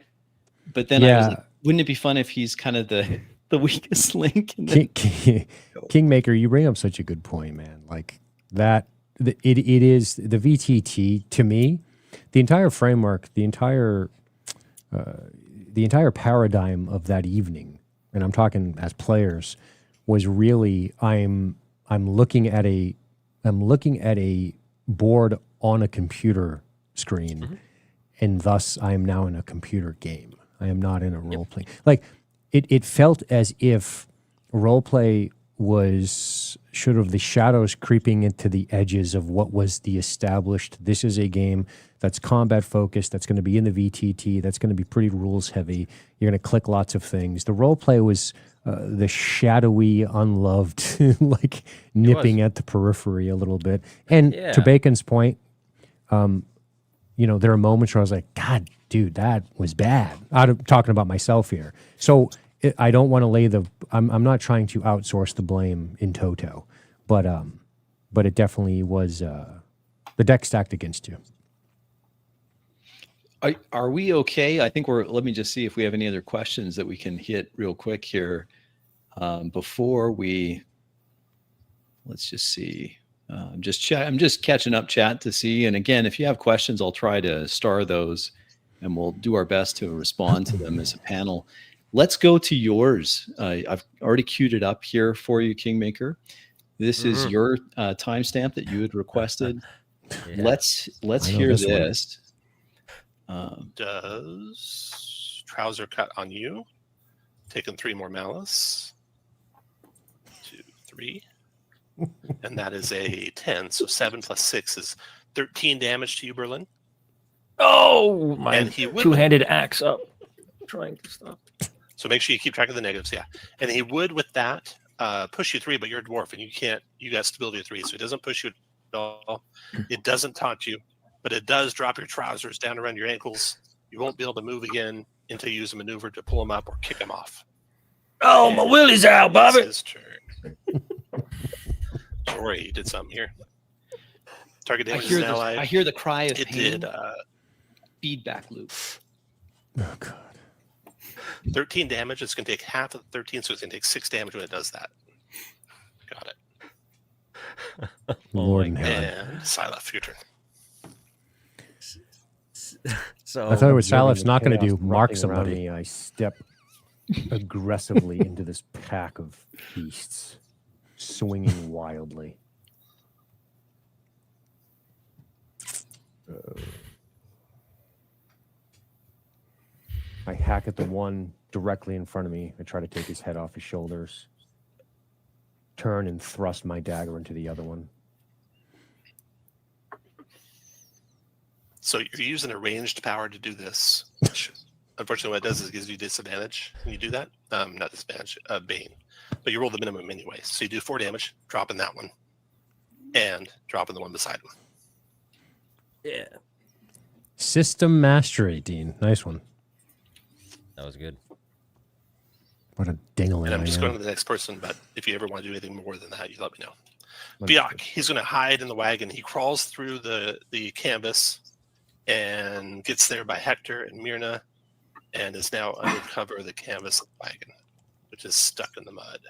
But then I was like, wouldn't it be fun if he's kind of the weakest link? Kingmaker, you bring up such a good point, man. Like that, it is the VTT to me, the entire framework, the entire paradigm of that evening, and I'm talking as players, was really I'm looking at a board on a computer screen, and thus I am now in a computer game. I am not in a role play. Like it felt as if role play was sort of the shadows creeping into the edges of what was the established. This is a game that's combat focused, that's going to be in the VTT, that's going to be pretty rules heavy. You're going to click lots of things. The role play was the shadowy, unloved, like nipping at the periphery a little bit. And to Bacon's point, there are moments where I was like, God, dude, that was bad. I'm talking about myself here. So I don't want to lay I'm not trying to outsource the blame in toto, but it definitely was the deck stacked against you. Are we okay? I think let me just see if we have any other questions that we can hit real quick here before let's just see. I'm just catching up chat to see. And again, if you have questions, I'll try to star those and we'll do our best to respond to them as a panel. Let's go to yours. I've already queued it up here for you, Kingmaker. This is your timestamp that you had requested. Let's hear this. Does trouser cut on you? Taking 3 more malice. 2, 3. And that is a 10. So 7 plus 6 is 13 damage to you, Berlin. Oh, my two-handed axe up. Trying to stop. So make sure you keep track of the negatives, yeah. And he would, with that, push you 3, but you're a dwarf, and you got stability of 3, so it doesn't push you at all. It doesn't taunt you, but it does drop your trousers down around your ankles. You won't be able to move again until you use a maneuver to pull them up or kick them off. Oh, my willy's out, Bobby. It's his turn. Sorry, you did something here. Target damage is now I hear the cry of it pain. did Feedback loop. Oh, God. 13 damage. It's going to take half of the 13, so it's going to take 6 damage when it does that. Got it. Lord in heaven. And Silaf, your turn. So I thought it was Salif's not going to do Chaos mark erupting around somebody. me, I step aggressively into this pack of beasts, swinging wildly. I hack at the one directly in front of me. I try to take his head off his shoulders. Turn and thrust my dagger into the other one. So you're using a ranged power to do this. Unfortunately, what it does is it gives you disadvantage when you do that. Not disadvantage, Bane. But you roll the minimum anyway. So you do 4 damage, dropping that one, and dropping the one beside him. yeah, System mastery, Dean. Nice one. that was good. What a dingling. And I'm just I going am. to the next person, but if you ever want to do anything more than that, you let me know. Understood. Biak, he's going to hide in the wagon. He crawls through the canvas and gets there by Hector and Myrna and is now under cover of the canvas wagon, which is stuck in the mud.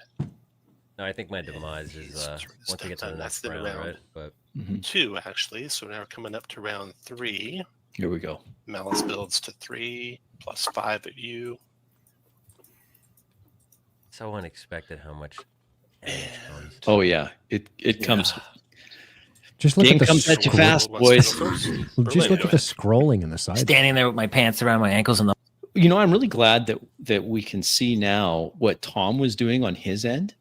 No, I think my demise He's is sort of once we get to the stuck. next That's the round, round. right? But 2, actually. So now we're coming up to round 3. Here we go. Malice builds to 3 plus 5 of you. so unexpected how much damage comes. Oh yeah, it comes. Just look Game at the comes at you scroll- fast, Wants to boys. go first? Just Berlin, look go at the ahead. scrolling in the side. Standing there with my pants around my ankles and the You know, I'm really glad that we can see now what Tom was doing on his end.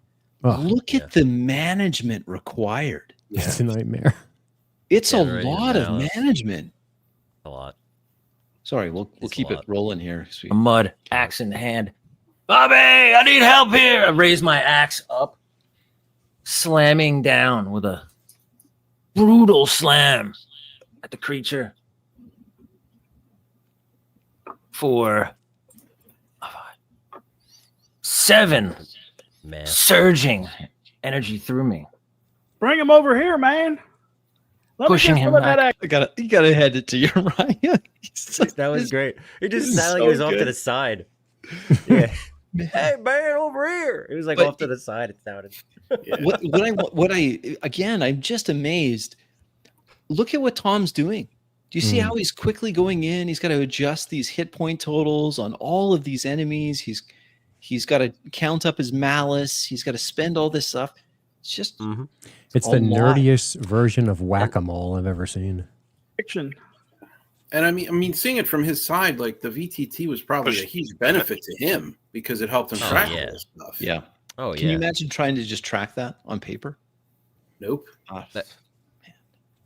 Oh, Look at the management required. it's a nightmare. It's a Generating lot of malice. management. A lot. Sorry, we'll It's a keep it lot. rolling here. So A mud axe in hand. Bobby, I need help here. I raise my axe up, slamming down with a brutal slam at the creature for 7 Man. surging energy through me, Bring him over here, man. Let pushing me get him some of that back. you gotta hand it to you, Ryan. That was great. It this just is sounded like so he was off to good. the side. Yeah. Hey man, over here. It was like But- off to the side. It sounded. What I again, I'm just amazed. Look at what Tom's doing. Do you see how he's quickly going in? He's got to adjust these hit point totals on all of these enemies. He's got to count up his malice. He's got to spend all this stuff. It's just It's a the lot. nerdiest version of whack-a-mole I've ever seen. fiction. And I mean, seeing it from his side, like the VTT was probably a huge benefit to him because it helped him Oh, track yeah. all this stuff. Yeah. Oh Can you yeah. imagine trying to just track that on paper? Nope. Ah, That-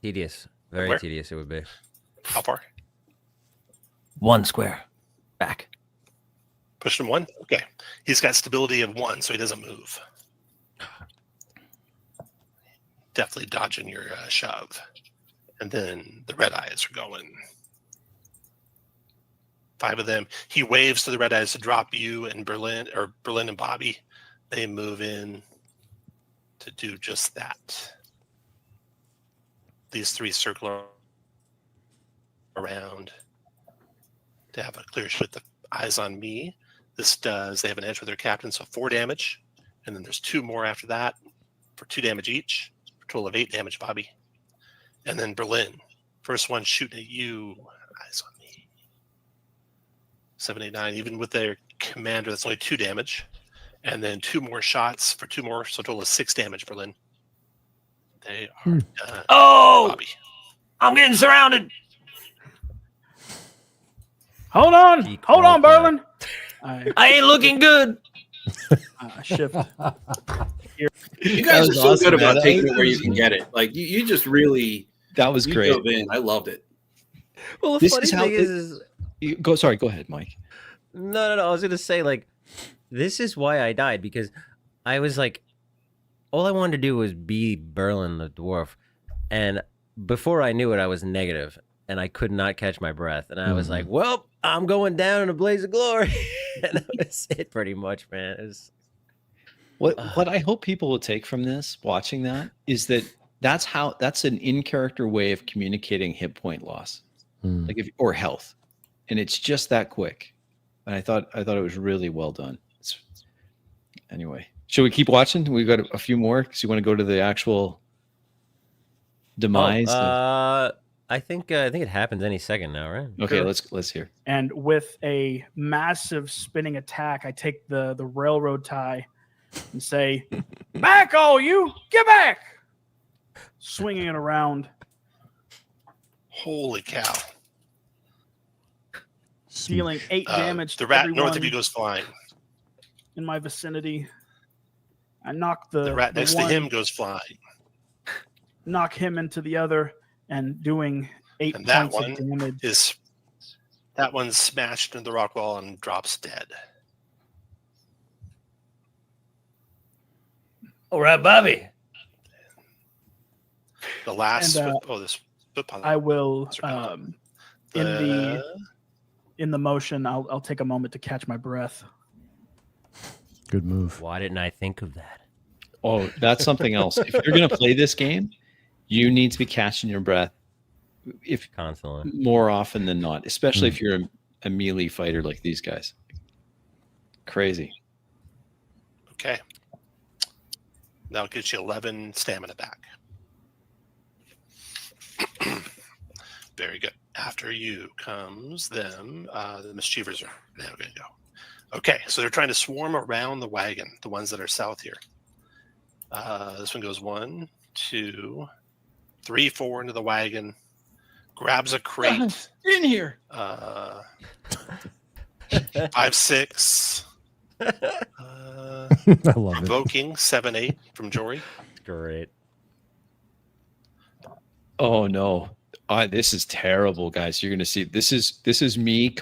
Tedious. Very Where? tedious it would be. How far? 1 square back. Push him 1. Okay. He's got stability of 1, so he doesn't move. Definitely dodging your shove. And then the red eyes are going. 5 of them. He waves to the red eyes to drop you and Berlin and Bobby. They move in to do just that. These 3 circle around to have a clear shot with the eyes on me. This does, they have an edge with their captain, so 4 damage. And then there's 2 more after that for 2 damage each. For a total of 8 damage, Bobby. And then Berlin. First one shooting at you. Eyes on me. 7, 8, 9. Even with their commander, that's only 2 damage. And then 2 more shots for 2 more, so a total of 6 damage, Berlin. They are done. Oh, Bobby. I'm getting surrounded. Hold on. Geek Hold on, roleplay. Berlin. I I ain't looking good. shift. You guys are was so awesome, good about man. taking That it where you was- can get it. Like you just really that was you great. dove in. I loved it. Well, the This funny is how thing it- is Sorry, go ahead, Mike. no. I was gonna say like, this is why I died because I was like, all I wanted to do was be Berlin the dwarf, and before I knew it, I was negative, and I could not catch my breath, and I was like, well, I'm going down in a blaze of glory, and that was it pretty much, man. It was, What I hope people will take from this, watching that, is that that's an in-character way of communicating hit point loss, like or health, and it's just that quick. And I thought it was really well done. Anyway, should we keep watching? We've got a few more because you want to go to the actual demise. I think it happens any second now, right? Okay, Sure. let's hear. And with a massive spinning attack, I take the railroad tie and say, "Back, all you! Get back!" Swinging it around, Holy cow. dealing 8 damage The to rat everyone north of you goes flying. in my vicinity. I knock the The rat next to one, him goes flying. knock him into the other, and doing 8 And that points one of damage. That one's smashed into the rock wall and drops dead. All right, Bobby. The last And, this footpath. I will in The- in the motion. I'll take a moment to catch my breath. Good move. Why didn't I think of that? Oh, that's something else. If you're going to play this game, you need to be catching your breath if Constantly. more often than not, especially if you're a melee fighter like these guys. Crazy. Okay. That'll get you 11 stamina back. Very good. After you comes them. The mischievers are now going to go. Okay, so they're trying to swarm around the wagon, the ones that are south here. This one goes 1, 2, 3, 4 into the wagon. Grabs a crate. In here. 5, 6. I love it. Provoking 7, 8 from Jory. Great. Oh no. This is terrible, guys. You're going to see this is me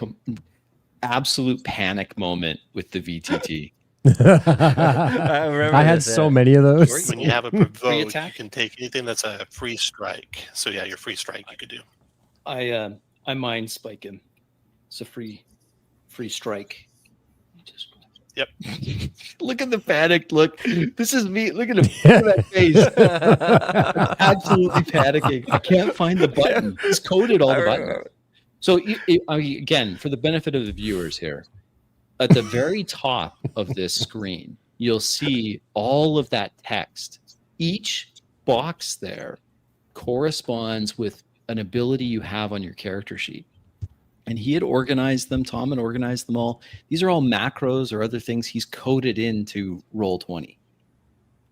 absolute panic moment with the VTT. I remember I had this, so yeah. many of those. When you have a provoke, you attack? can take anything that's a free strike. So yeah, your free strike you could do. I mind spike him. It's a free strike. Just Yep. Look at the panicked look. This is me. Look at him. Look at that face. Absolutely panicking. I can't find the button. It's coded all the buttons. So again, for the benefit of the viewers here, at the very top of this screen, you'll see all of that text. Each box there corresponds with an ability you have on your character sheet. And he had organized them. Tom had organized them all. These are all macros or other things he's coded into Roll20. I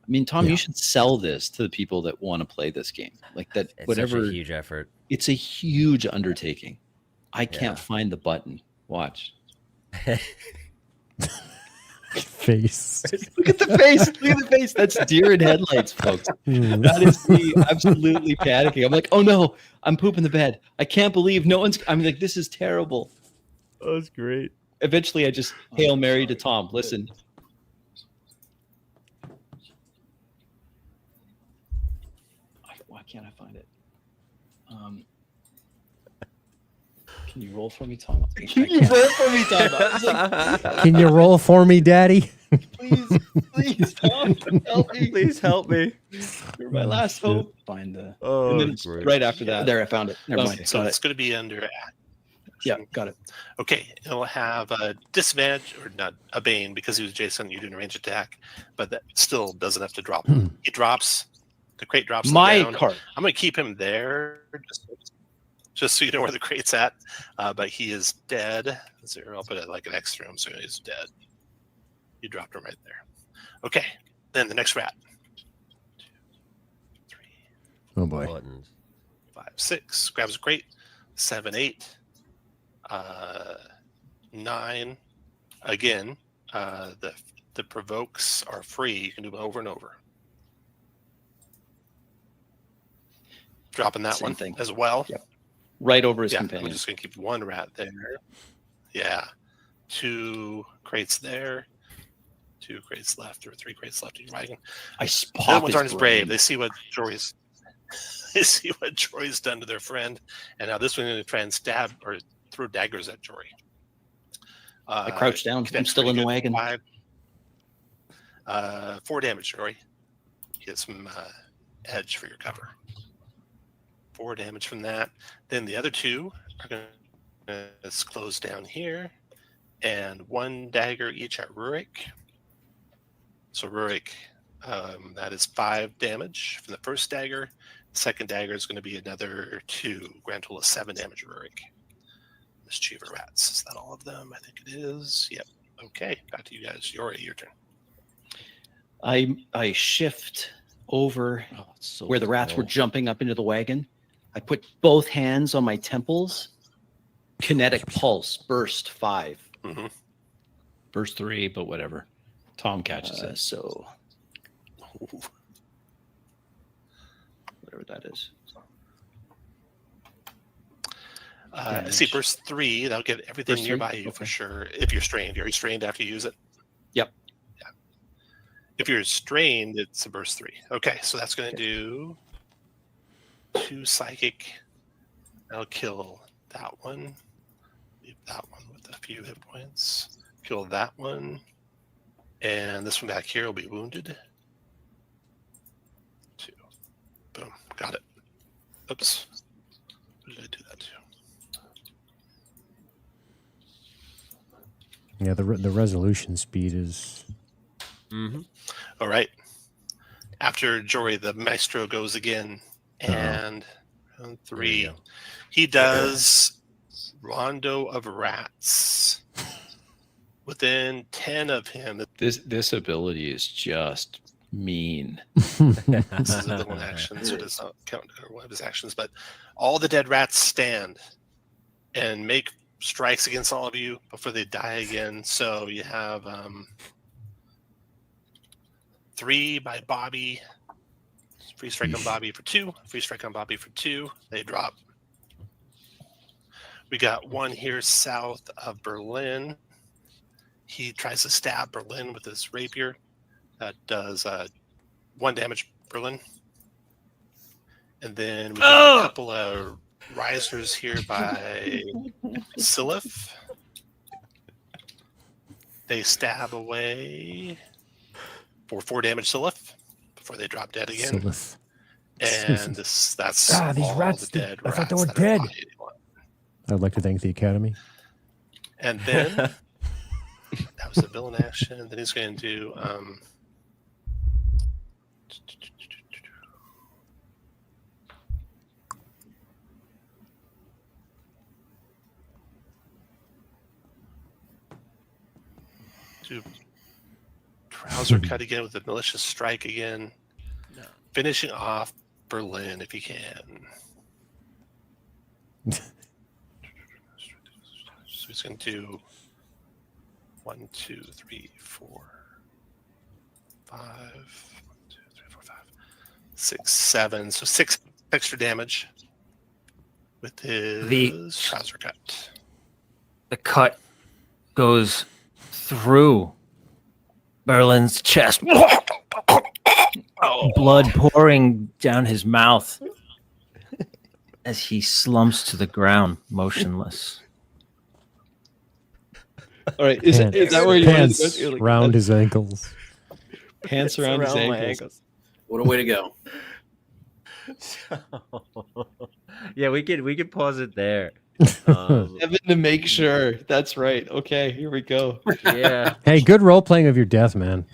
mean, Tom, you should sell this to the people that want to play this game. Like that, It's whatever. such a huge effort. It's a huge undertaking. I can't find the button. Watch. Face. Look at the face. Look at the face. That's deer in headlights, folks. That is me absolutely panicking. I'm like, oh no, I'm pooping the bed. I can't believe no one's. I'm like, this is terrible. That was great. Eventually, I just Hail Mary to Tom. Listen. Why can't I find it? Can you roll for me, Tom? Can you roll for me, Tom? I was like, Can you roll for me, Daddy? please, Tom, help me. Please help me. You're my last hope. find the. Oh, And then it's right after that. There, I found it. Never Okay, mind. So Got it's it. going to be under Yeah, got it. Okay, it'll have a disadvantage, or not a bane, because he was Jason. You're doing a range attack, but that still doesn't have to drop. He drops. The crate drops My down. card. I'm going to keep him there, just so you know where the crate's at. But he is dead. Zero. I'll put it like an X through him, so he's dead. You dropped him right there. Okay, then the next rat. 2, 3, Oh boy. Buttons. 5, 6. Grabs a crate. 7, 8. 9. Again, the provokes are free. You can do them over and over. Dropping that Same one thing. as well. Yep. Right over his Yeah, I'm companion. just going to keep one rat there. Yeah. 2 crates there. 2 crates left, or 3 crates left in your wagon. I The spot other ones aren't as brave. They see what Jory's done to their friend, and now this one's going to try and stab or throw daggers at Jory. I crouch down. I'm That's still in the pretty good. wagon. 4 damage, Jory. Get some edge for your cover. 4 damage from that. Then the other 2 are going to close down here, and 1 dagger each at Rurik. So Rurik, that is 5 damage from the first dagger. The second dagger is going to be another 2. Grand total of 7 damage, Rurik. Mischievous rats. Is that all of them? I think it is. Yep. Okay. Back to you guys. Your turn. I shift over where the rats were jumping up into the wagon. I put both hands on my temples. Kinetic pulse burst 5. Mm-hmm. Burst 3, but whatever. Tom catches it. So whatever that is. See, burst 3. That'll get everything Burst 3? nearby you Okay. for sure. If you're strained, are you strained after you use it? Yep. Yeah. If you're strained, it's a burst 3. Okay, so that's going to do 2 psychic. That'll kill that one. Leave that one with a few hit points. Kill that one. And this one back here will be wounded. 2. Boom. Got it. Oops. Who did I do that to? Yeah, the resolution speed is. Mm-hmm. All right. After Jory, the maestro goes again. And round 3. He does Rondo of Rats. Within 10 of him. This ability is just mean. This is a one action, so it does not count one of his actions. But all the dead rats stand and make strikes against all of you before they die again. So you have 3 by Bobby. Free strike on Bobby for 2. Free strike on Bobby for 2. They drop. We got one here south of Berlin. He tries to stab Berlin with his rapier. That does 1 damage Berlin. And then we got a couple of risers here by Silif. They stab away for 4 damage Silif before they drop dead again. Silith. And that's these all rats, the dead I thought they rats were that are dead. behind anyone. I'd like to thank the Academy. And then that was the villain action. Then he's going to do trouser cut again with a malicious strike again. Finishing off Berlin if he can. So he's going to do 1, 2, 3, 4, 5, 1, 2, 3, 4, 5, 6, 7. So 6 extra damage with his trouser cut. The cut goes through Berlin's chest. Blood pouring down his mouth as he slumps to the ground, motionless. All right, is that where you pants want to go? round his ankles? Pants around his my ankles. What a way to go. Yeah, we could pause it there. Evan to make sure. That's right. Okay, here we go. Yeah, Hey, good role playing of your death, man.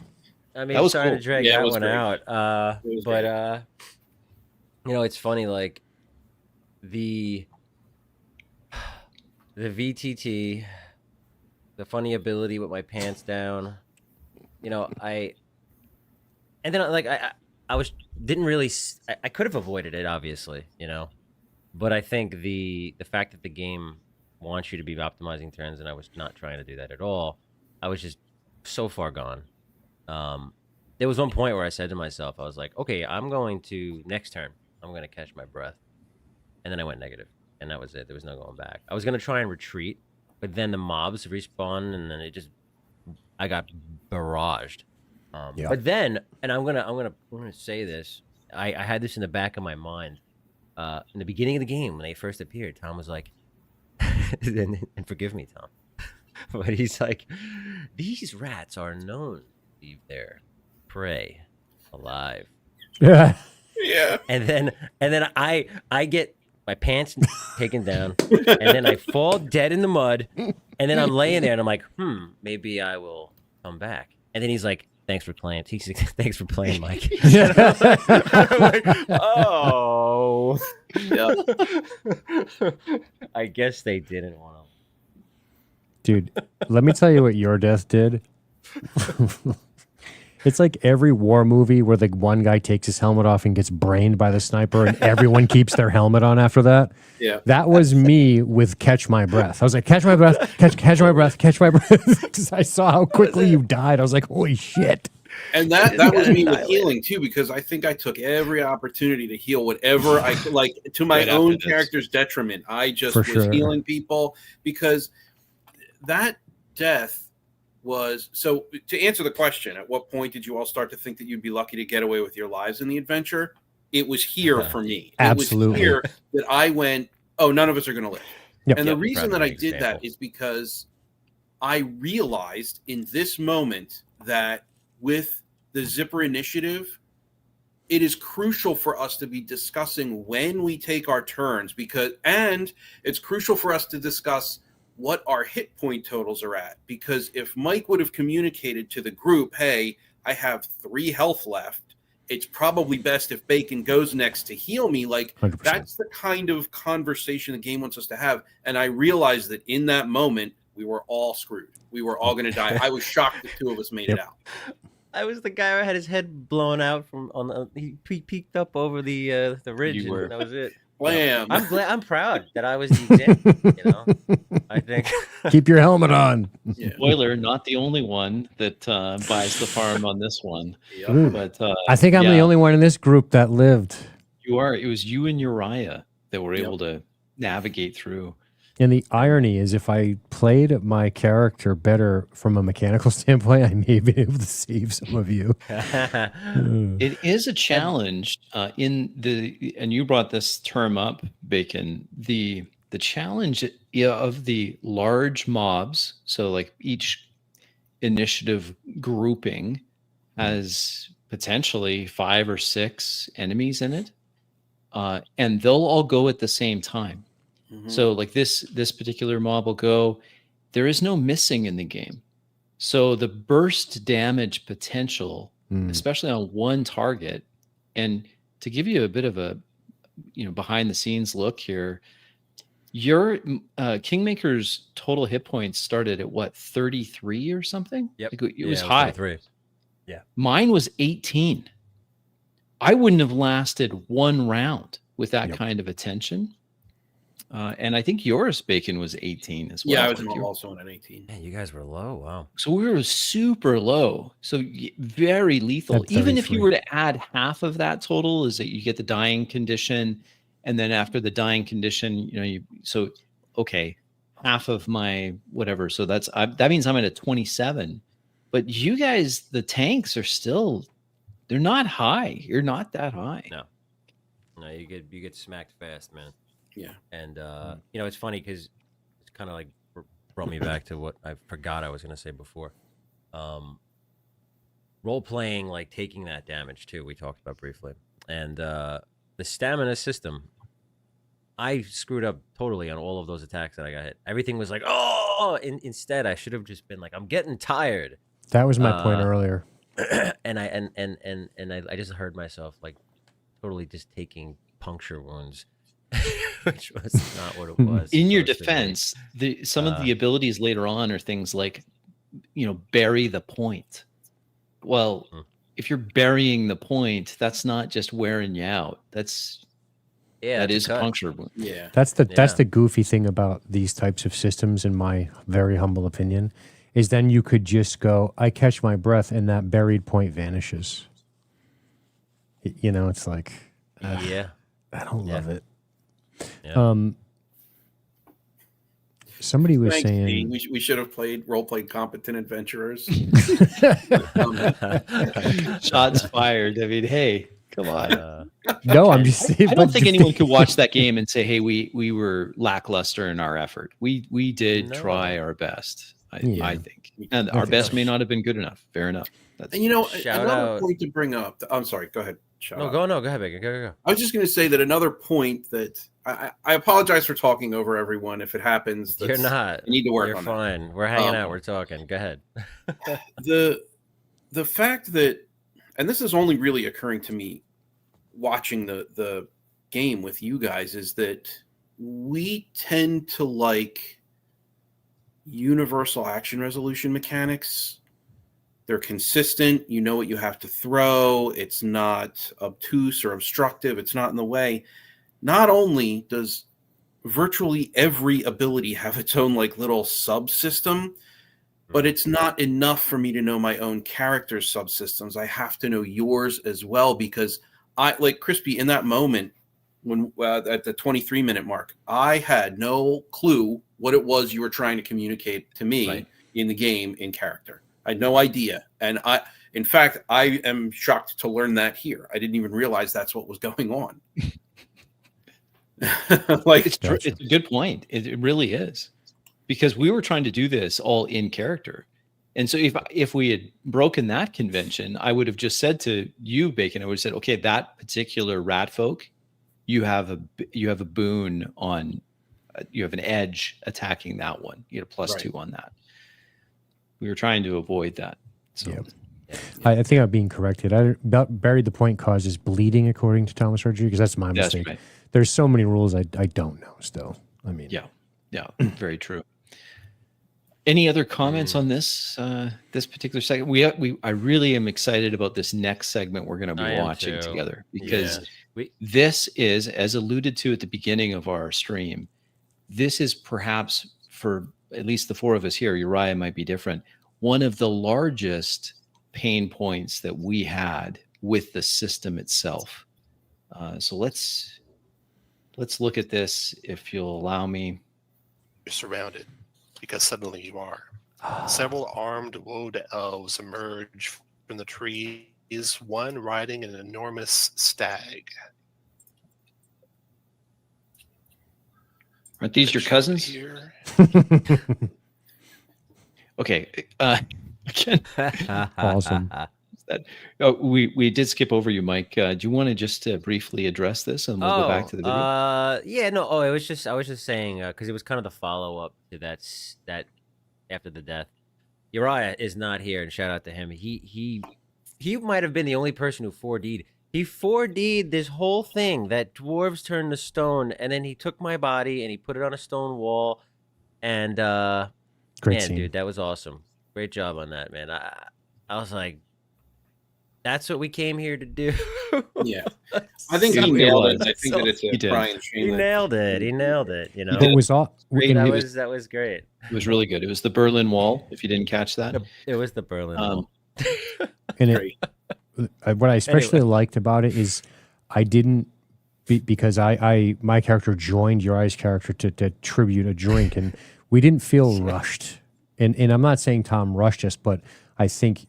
I mean, That was sorry cool. to drag Yeah, it that was one great. out. It was But you know, it's funny. Like the VTT, the funny ability with my pants down. You know, and then like I was didn't really I could have avoided it, obviously. You know, but I think the fact that the game wants you to be optimizing turns, and I was not trying to do that at all. I was just so far gone. There was one point where I said to myself, I was like, okay, I'm going to next turn, I'm going to catch my breath. And then I went negative, and that was it. There was no going back. I was going to try and retreat, but then the mobs respawned, and then I got barraged. Yeah. But then, and I'm gonna say this, I had this in the back of my mind. In the beginning of the game, when they first appeared, Tom was like, and forgive me, Tom, but he's like, these rats are known to leave their prey alive. Yeah. Yeah. And then I get my pants taken down, and then I fall dead in the mud, and then I'm laying there, and I'm like, maybe I will come back. And then he's like, thanks for playing. Thanks for playing, Mike. I'm like, oh. Yeah. I guess they didn't want to. Dude, let me tell you what your death did. It's like every war movie where the one guy takes his helmet off and gets brained by the sniper and everyone keeps their helmet on after that. Yeah. That was me with Catch My Breath. I was like, catch my breath, catch my breath, catch my breath. Because I saw how quickly you died. I was like, holy shit. And that was me with healing too, because I think I took every opportunity to heal whatever I could, like to my Right after own this. character's detriment. I just For was sure. healing people because that death was so. To answer the question, at what point did you all start to think that you'd be lucky to get away with your lives in the adventure? It was here for me. Absolutely. It was here that I went, oh, none of us are going to live. Yep. And the Yep, reason proud that to I be did that example. is because I realized in this moment that with the Zipper initiative, it is crucial for us to be discussing when we take our turns and it's crucial for us to discuss what our hit point totals are at. Because if Mike would have communicated to the group, hey, I have 3 health left, it's probably best if Bacon goes next to heal me. Like 100%. that's the kind of conversation the game wants us to have. And I realized that in that moment, we were all screwed. We were all going to die. I was shocked the 2 of us made it out. I was the guy who had his head blown out he peeked up over the ridge, You were. and that was it. Blam. I'm proud that I was the example. You know, I think. Keep your helmet on. Yeah. Spoiler, not the only one that buys the farm on this one. Yep. Ooh. But I think I'm the yeah. only one in this group that lived. you are. It was you and Uriah that were Yep. able to navigate through. And the irony is, if I played my character better from a mechanical standpoint, I may be able to save some of you. It is a challenge and you brought this term up, Bacon. The challenge of the large mobs. So like each initiative grouping has potentially 5 or 6 enemies in it, and they'll all go at the same time. So like this particular mob will go. There is no missing in the game, so the burst damage potential, especially on one target. And to give you a bit of a behind the scenes look here, your Kingmaker's total hit points started at what, 33 or something? Yep. Like, it was high. 33. Yeah. Mine was 18. I wouldn't have lasted one round with that kind of attention. And I think yours, Bacon, was 18 as well. Yeah, I was also on an 18. Man, you guys were low. Wow. So we were super low. So very lethal. Even if you were to add half of that total, is that you get the dying condition. And then after the dying condition, okay, half of my whatever. So that means I'm at a 27. But you guys, the tanks are still, they're not high. You're not that high. No, you get smacked fast, man. Yeah. And it's funny because it's kind of like brought me back to what I forgot I was going to say before. Role playing, like taking that damage too, we talked about briefly. And the stamina system, I screwed up totally on all of those attacks that I got hit. Everything was like, instead I should have just been like, I'm getting tired. That was my point earlier. And I just heard myself like totally just taking puncture wounds. Which was not what it was. In your defense, some of the abilities later on are things like, bury the point. Well, if you're burying the point, that's not just wearing you out. That is a puncture wound. Yeah. That's the goofy thing about these types of systems, in my very humble opinion, is then you could just go, I catch my breath, and that buried point vanishes. It's like, I don't love it. Yeah. Somebody was Thanks, saying Dean. We should have role-played Competent Adventurers. Shots fired. I mean, hey, come on. No, I'm just saying. I don't think anyone could watch that game and say, "Hey, we were lackluster in our effort. We did try our best." I think, and our best may not have been good enough. Fair enough. And another point to bring up. I'm sorry. Go ahead. Go ahead, Bacon. Go. I was just going to say that another point that I apologize for talking over everyone. If it happens, You're not. You need to work You're on fine. that. We're hanging out. We're talking. Go ahead. The fact that, and this is only really occurring to me watching the game with you guys, is that we tend to like universal action resolution mechanics. They're consistent. You know what you have to throw. It's not obtuse or obstructive. It's not in the way. Not only does virtually every ability have its own like little subsystem, but it's not enough for me to know my own character's subsystems. I have to know yours as well, because I, like Crispy, in that moment when at the 23-minute mark, I had no clue what it was you were trying to communicate to me in the game in character. I had no idea. And in fact, I am shocked to learn that here. I didn't even realize that's what was going on. It's a good point. It really is, because we were trying to do this all in character. And so if we had broken that convention, I would have just said to you, Bacon, I would have said, okay, that particular rat folk, you have a boon on, you have an edge attacking that one. You get a +2 on that. We were trying to avoid that. So I think I'm being corrected. Buried the point causes bleeding, according to Thomas Surgery, because that's my mistake. Right. There's so many rules I don't know still. I mean, yeah, very true. Any other comments on this this particular segment? I really am excited about this next segment we're going to be watching together, because this is, as alluded to at the beginning of our stream, this is perhaps, for at least the four of us here, Uriah might be different, one of the largest pain points that we had with the system itself. So let's look at this, if you'll allow me. surrounded, because suddenly you are. Several armed woad elves emerge from the trees, one riding an enormous stag. Aren't these your cousins? Here. Okay. Again, Awesome. that, we did skip over you, Mike. Do you want to just briefly address this, and we'll go back to the video? Yeah, no. Oh, I was just saying because it was kind of the follow up to that after the death. Uriah is not here, and shout out to him. He might have been the only person who 4D'd. He 4D'd this whole thing that dwarves turned to stone, and then he took my body and he put it on a stone wall. And Great man, scene. dude, that was awesome. Great job on that, man. I was like, that's what we came here to do. Yeah, I think Yeah, he it nailed was. it. I think that it's He a did. Brian He Shane. nailed it. He nailed it. You know, It was all. Great. and that was great. It was really good. It was the Berlin Wall. If you didn't catch that, It was the Berlin Wall. and Great. what I especially liked about it is I didn't because my character joined Uriah's character to tribute a drink, and we didn't feel rushed. And I'm not saying Tom rushed us, but I think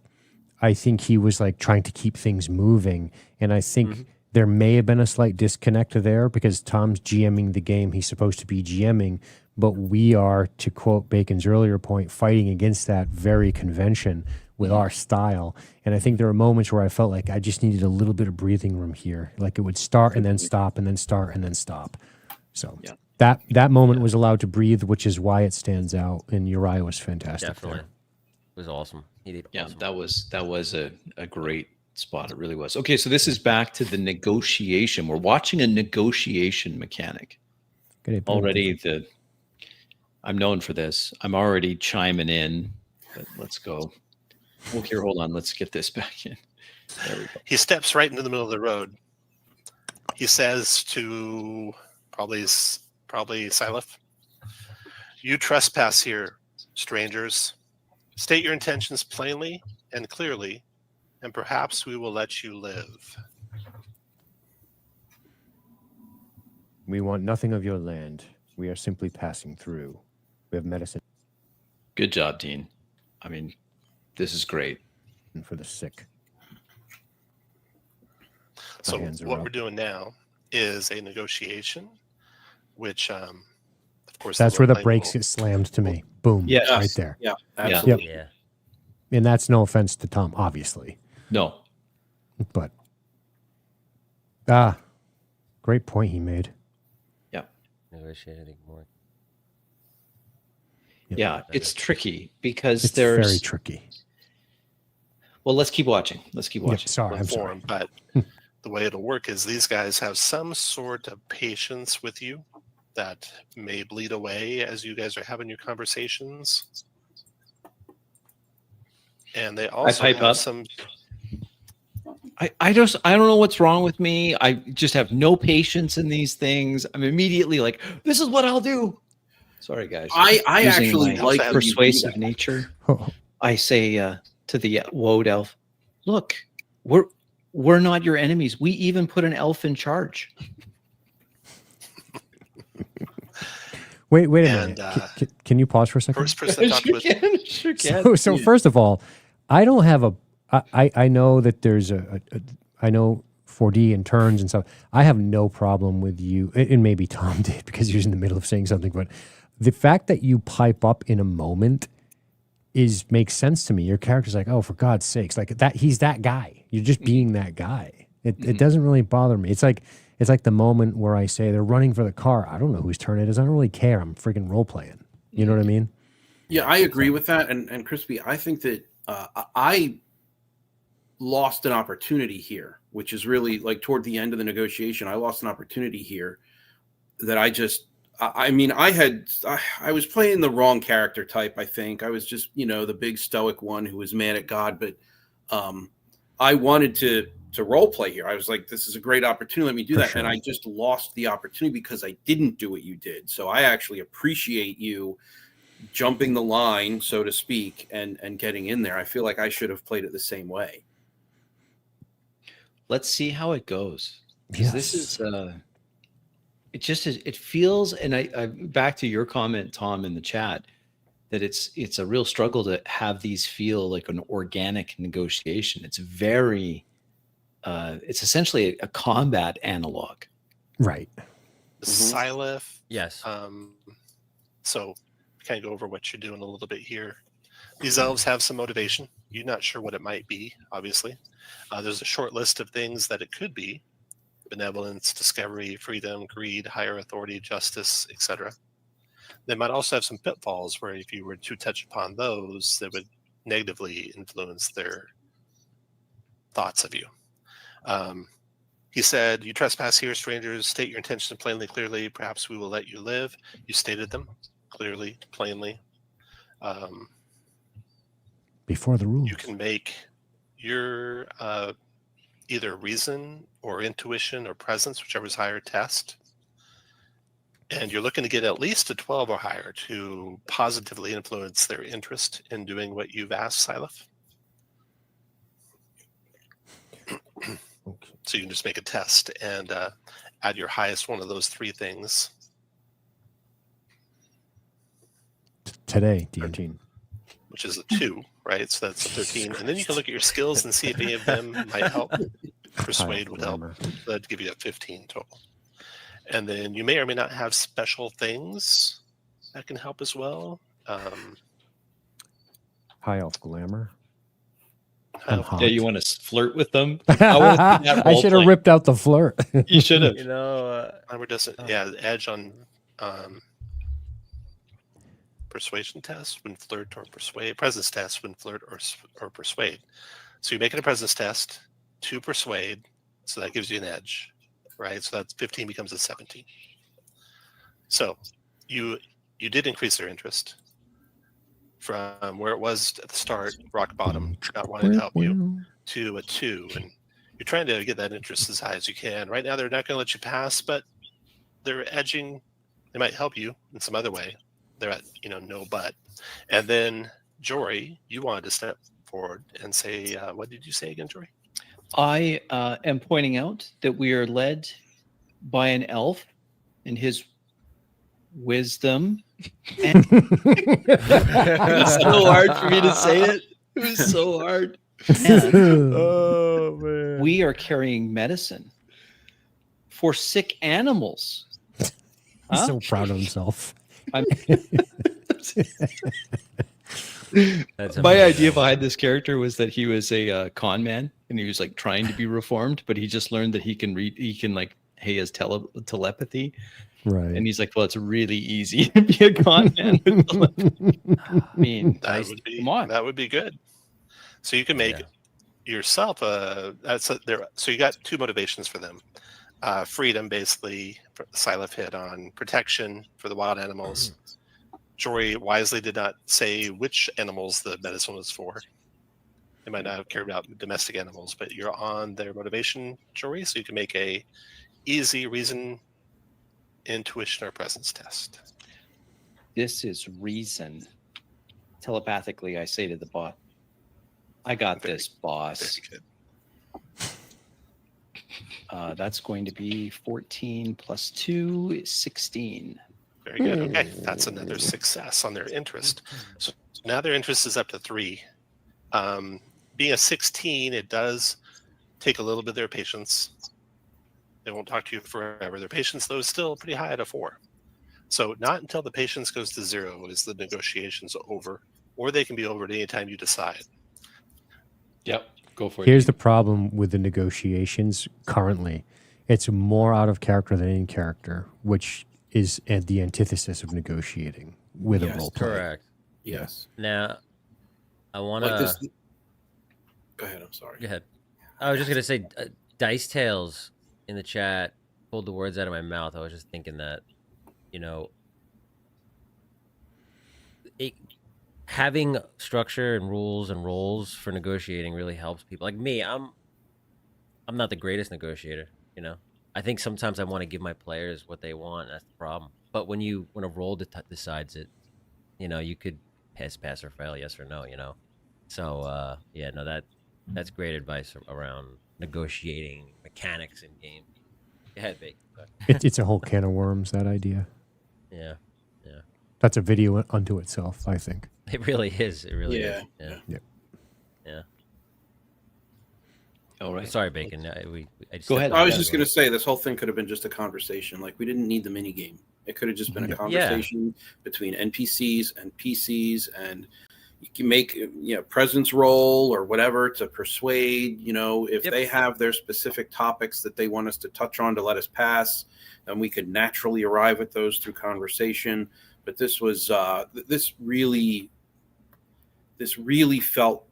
he was like trying to keep things moving, and I think there may have been a slight disconnect there because Tom's GMing the game he's supposed to be GMing, but we are, to quote Bacon's earlier point, fighting against that very convention with our style. And I think there were moments where I felt like I just needed a little bit of breathing room here. Like it would start and then stop and then start and then stop. So Yeah. that moment was allowed to breathe, which is why it stands out. And Uriah was fantastic. Definitely, There. it was awesome. He did yeah, awesome. that was a great spot. It really was. Okay, so this is back to the negotiation. We're watching a negotiation mechanic. Good Already I'm known for this. I'm already chiming in, but let's go. Oh, here, hold on. Let's get this back in. There we go. He steps right into the middle of the road. He says to probably Silif, "You trespass here, strangers. State your intentions plainly and clearly, and perhaps we will let you live." We want nothing of your land. We are simply passing through. We have medicine Good job, Dean. I mean, this is great. for the sick. So hands are what up. we're doing now is a negotiation, which, of course, That's where the role-playing brakes will- get slammed to me. Boom. Yes. Right there. Yeah, Yeah. absolutely. Yeah. And that's no offense to Tom, obviously. No, But great point he made. Negotiating more. yeah, it's tricky because It's there's. very tricky. Well, let's keep watching. Let's keep Yeah, watching. sorry, I'm sorry. form, but the way it'll work is these guys have some sort of patience with you that may bleed away as you guys are having your conversations. And they also pipe have up. some I don't know what's wrong with me. I just have no patience in these things. I'm immediately like, this is what I'll do. Sorry, guys. I Using actually my like when you do persuasive that. nature. Oh, I say to the woad elf, look, we're not your enemies. We even put an elf in charge. wait a And, minute. Can you pause for a second? first person to talk to us. Sure can. So first of all, I don't have a. I know that there's I know 4D and turns and stuff. I have no problem with you, and maybe Tom did because he was in the middle of saying something. But the fact that you pipe up in a moment makes sense to me. Your character's like, oh, for God's sakes, like that. He's that guy. You're just being that guy. It doesn't really bother me. It's like the moment where I say they're running for the car. I don't know whose turn it is. I don't really care. I'm freaking role playing. You know what I mean? Yeah, I agree with that. And Crispy, I think that I lost an opportunity here, which is really like toward the end of the negotiation. I lost an opportunity here that I was playing the wrong character type. I think I was just, the big stoic one who was mad at God, but I wanted to role play here. I was like, this is a great opportunity. Let me do For that. sure. And I just lost the opportunity because I didn't do what you did. So I actually appreciate you jumping the line, so to speak, and getting in there. I feel like I should have played it the same way. Let's see how it goes. 'Cause This Yes. is it just is, it feels, and I back to your comment, Tom, in the chat, that it's a real struggle to have these feel like an organic negotiation. It's very it's essentially a combat analog. Right. Sylph. Yes. So kind of go over what you're doing a little bit here. These elves have some motivation. You're not sure what it might be, obviously. There's a short list of things that it could be: benevolence, discovery, freedom, greed, higher authority, justice, etc. They might also have some pitfalls where if you were to touch upon those, that would negatively influence their thoughts of you. He said, "You trespass here, strangers. State your intentions plainly, clearly. Perhaps we will let you live." You stated them clearly, plainly. Before the rules. You can make your either reason or intuition or presence, whichever is higher, test. And you're looking to get at least a 12 or higher to positively influence their interest in doing what you've asked, Sylph. Okay. So you can just make a test and add your highest one of those three things. Today, 13. Which is a 2, right? So that's 13. And then you can look at your skills and see if any of them might help. Persuade would help. That'd give you a 15 total. And then you may or may not have special things that can help as well. High elf glamour. I'm hot. Yeah, you want to flirt with them? I should have ripped out the flirt. You should have. You know, Glamour doesn't. Yeah, edge on persuasion test when flirt or persuade. Presence test when flirt or persuade. So you're making a presence test to persuade, so that gives you an edge, right? So that's 15 becomes a 17. So you did increase their interest from where it was at the start, rock bottom, not wanting to help you, to a 2, and you're trying to get that interest as high as you can. Right now, they're not going to let you pass, but they're edging. They might help you in some other way. They're at, no but. And then, Jory, you wanted to step forward and say, what did you say again, Jory? I am pointing out that we are led by an elf and his wisdom. And it was so hard for me to say it. It was so hard. And Oh, man. we are carrying medicine for sick animals. He's Huh? so proud of himself. that's My amazing. idea behind this character was that he was a con man and he was like trying to be reformed, but he just learned that he can read, he has telepathy. Right. And he's like, well, it's really easy to be a con man with telepathy. I mean, come on. That would be good. So you can make yourself so you got 2 motivations for them. Freedom, basically, Sylph hit on protection for the wild animals. Jory wisely did not say which animals the medicine was for. They might not have cared about domestic animals, but you're on their motivation, Jory, so you can make a easy reason, intuition, or presence test. This is reason. Telepathically, I say to the bot, I got this, boss. Very good. That's going to be 14 plus 2 is 16. Very good. Okay, that's another success on their interest. So now their interest is up to 3. Being a 16, it does take a little bit of their patience. They won't talk to you forever. Their patience, though, is still pretty high at a 4. So not until the patience goes to 0 is the negotiations over, or they can be over at any time you decide. Yep, go for it. Here's the problem with the negotiations currently. It's more out of character than in character, which is at the antithesis of negotiating with a role play. Correct. Yes. Now, I want Like to. this. Go ahead. I'm sorry. Go ahead. I was just gonna say, Dice Tales in the chat pulled the words out of my mouth. I was just thinking that, having structure and rules and roles for negotiating really helps people. Like me, I'm not the greatest negotiator. I think sometimes I want to give my players what they want. That's the problem. But when a role decides it, you could pass or fail, yes or no. So that's great advice around negotiating mechanics in game. Go ahead, Bake. Sorry. It's a whole can of worms, that idea. Yeah, That's a video unto itself, I think. it really is. It really is. Yeah. Yeah. All right. Sorry, Bacon. I just Go ahead. I was just going to say this whole thing could have been just a conversation. Like we didn't need the mini game. It could have just been a conversation between NPCs and PCs, and you can make president's roll or whatever to persuade. If they have their specific topics that they want us to touch on to let us pass, then we could naturally arrive at those through conversation. But this was this really felt.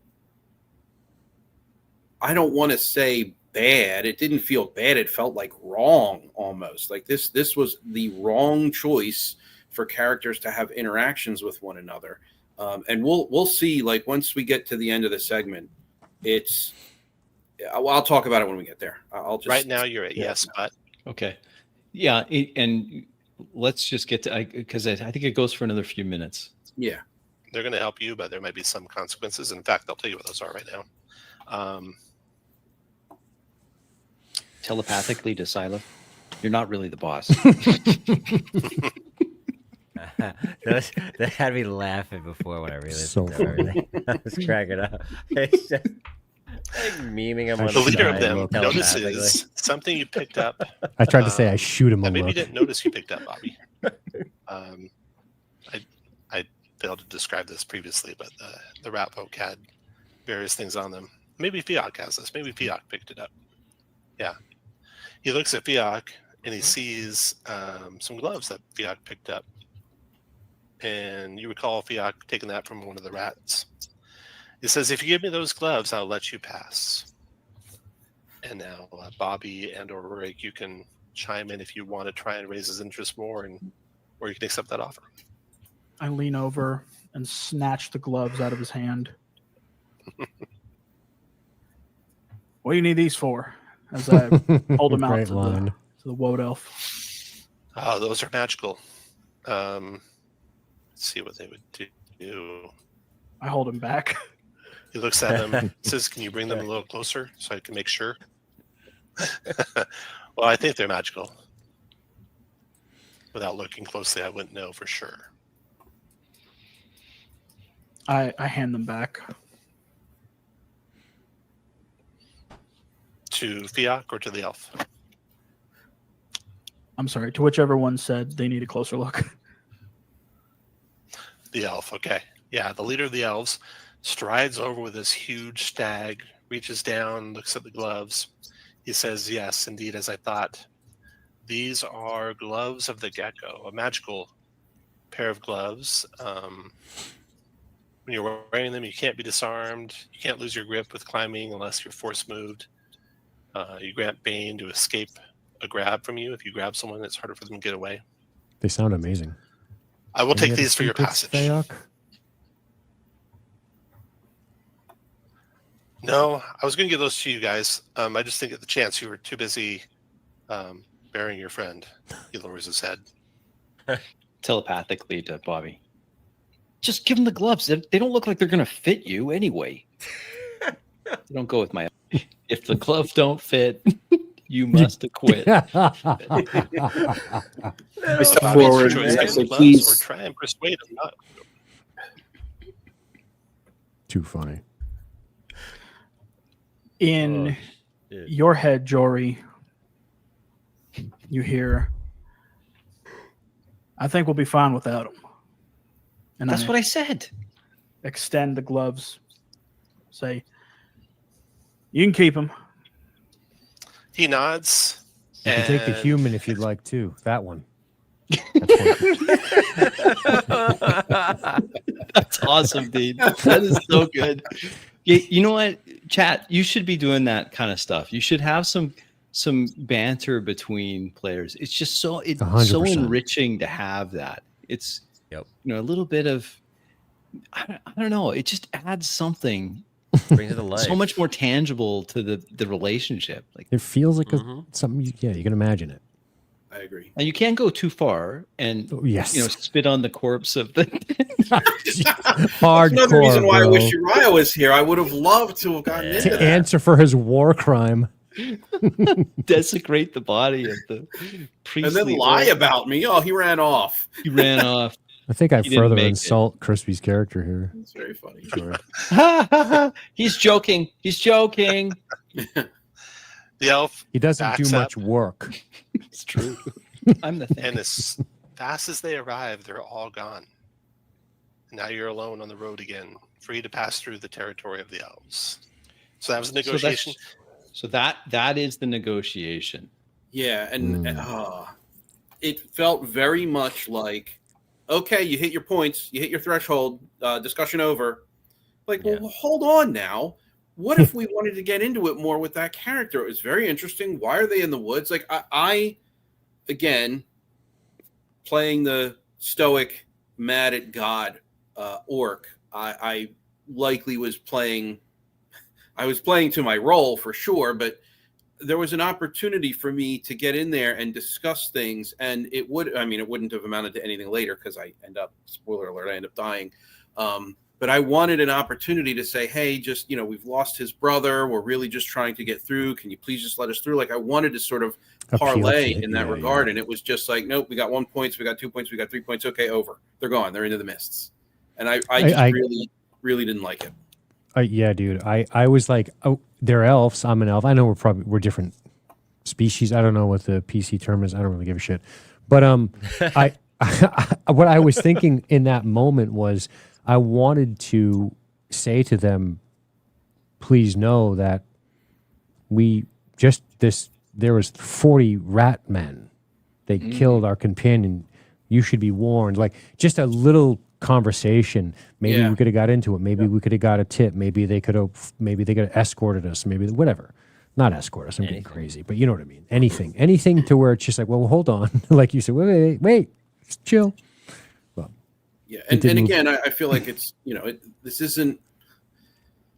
I don't want to say bad. It didn't feel bad. It felt like wrong almost. Like this was the wrong choice for characters to have interactions with one another. And we'll see, like once we get to the end of the segment, I'll talk about it when we get there. I'll just Right now you're at yes, but Okay. Yeah. And let's just get to, because I think it goes for another few minutes. yeah. they're going to help you, but there might be some consequences. In fact, I'll tell you what those are right now. Telepathically to Sila. You're not really the boss. That had me laughing before when I realized So everything. I was cracking up. It's just like memeing him. The leader of them telepathically. notices something you picked up. I tried to say I shoot him a that maybe you look. didn't notice you picked up, Bobby. I failed to describe this previously, but the rat folk had various things on them. Maybe Fiok has this. Maybe Fiok picked it up. Yeah. He looks at Fiok and he sees some gloves that Fiok picked up. And you recall Fiok taking that from one of the rats. He says, if you give me those gloves, I'll let you pass. And now Bobby and or Rick, you can chime in if you want to try and raise his interest more, or you can accept that offer. I lean over and snatch the gloves out of his hand. What do you need these for? As I hold them out Great to line. the woad elf. Oh, those are magical. Let's see what they would do. I hold him back. He looks at them, says, can you bring them a little closer so I can make sure? Well, I think they're magical. Without looking closely, I wouldn't know for sure. I hand them back. To Fiok or to the elf? I'm sorry, to whichever one said they need a closer look. The elf, okay. Yeah, the leader of the elves strides over with this huge stag, reaches down, looks at the gloves. He says, yes, indeed, as I thought. These are gloves of the gecko, a magical pair of gloves. When you're wearing them, you can't be disarmed. You can't lose your grip with climbing unless you're force moved. You grant Bane to escape a grab from you. If you grab someone, it's harder for them to get away. They sound amazing. I will Any take other these for your secrets, passage. Fayok? No, I was going to give those to you guys. I just think at the chance you were too busy burying your friend. He lowers his head. Telepathically to Bobby. Just give them the gloves. They don't look like they're going to fit you anyway. They don't go with my... If the gloves don't fit, you must acquit. I step Bobby's forward choice and I is say, gloves, or please. try and persuade him not. Too funny. In shit. your head, Jory, you hear, I think we'll be fine without him. And That's what I said. extend the gloves. Say, you can keep them. He nods. You can take the and- human if you'd like to. That one. That's awesome, dude. That is so good. You know what, chat? You should be doing that kind of stuff. You should have some banter between players. It's just so 100%. enriching to have that. It's Yep. a little bit of I don't know. It just adds something Brings it to life. so much more tangible to the relationship. Like, It feels like Mhm. something. You can imagine it. I agree. and you can't go too far and Oh, yes. spit on the corpse of the. Hardcore, Another reason why I bro. wish Uriah was here. I would have loved to have gotten into To that. answer for his war crime. desecrate the body of the And priestly then lie orc. about me. Oh, he ran off. He ran off. I think I He didn't further make it. insult Crispy's character here. It's very funny. Sorry. He's joking. He's joking. The elf, He doesn't do Backs much up. work. It's true. I'm the thing. and as fast as they arrive, they're all gone. Now you're alone on the road again, free to pass through the territory of the elves. So that was the negotiation. So that is the negotiation. Yeah, and it felt very much like, okay, you hit your points, you hit your threshold, discussion over. Like, Yeah. well, hold on now. What if we wanted to get into it more with that character? It was very interesting. Why are they in the woods? Like, I again, playing the stoic, mad at God orc, I likely was playing. I was playing to my role for sure, but there was an opportunity for me to get in there and discuss things, and it wouldn't have amounted to anything later because I end up, spoiler alert, I end up dying. But I wanted an opportunity to say, hey, just, we've lost his brother. We're really just trying to get through. Can you please just let us through? Like, I wanted to sort of parlay in that regard. And it was just like, nope, we got 1 point, we got 2 points, we got 3 points. Okay, over. They're gone. They're into the mists. And I really, really didn't like it. Yeah, dude. I was like, oh, they're elves. I'm an elf. I know we're different species. I don't know what the PC term is. I don't really give a shit. But what I was thinking in that moment was I wanted to say to them, please know that there was 40 rat men. They killed our companion. You should be warned. Like, just a little conversation. Maybe we could have got into it. Maybe we could have got a tip. Maybe they could have escorted us. Maybe whatever. Not escort us. I'm getting crazy, but you know what I mean. Anything to where it's just like, well, hold on. Like you said, wait, just chill. Well, yeah, and again, I feel like it's this isn't.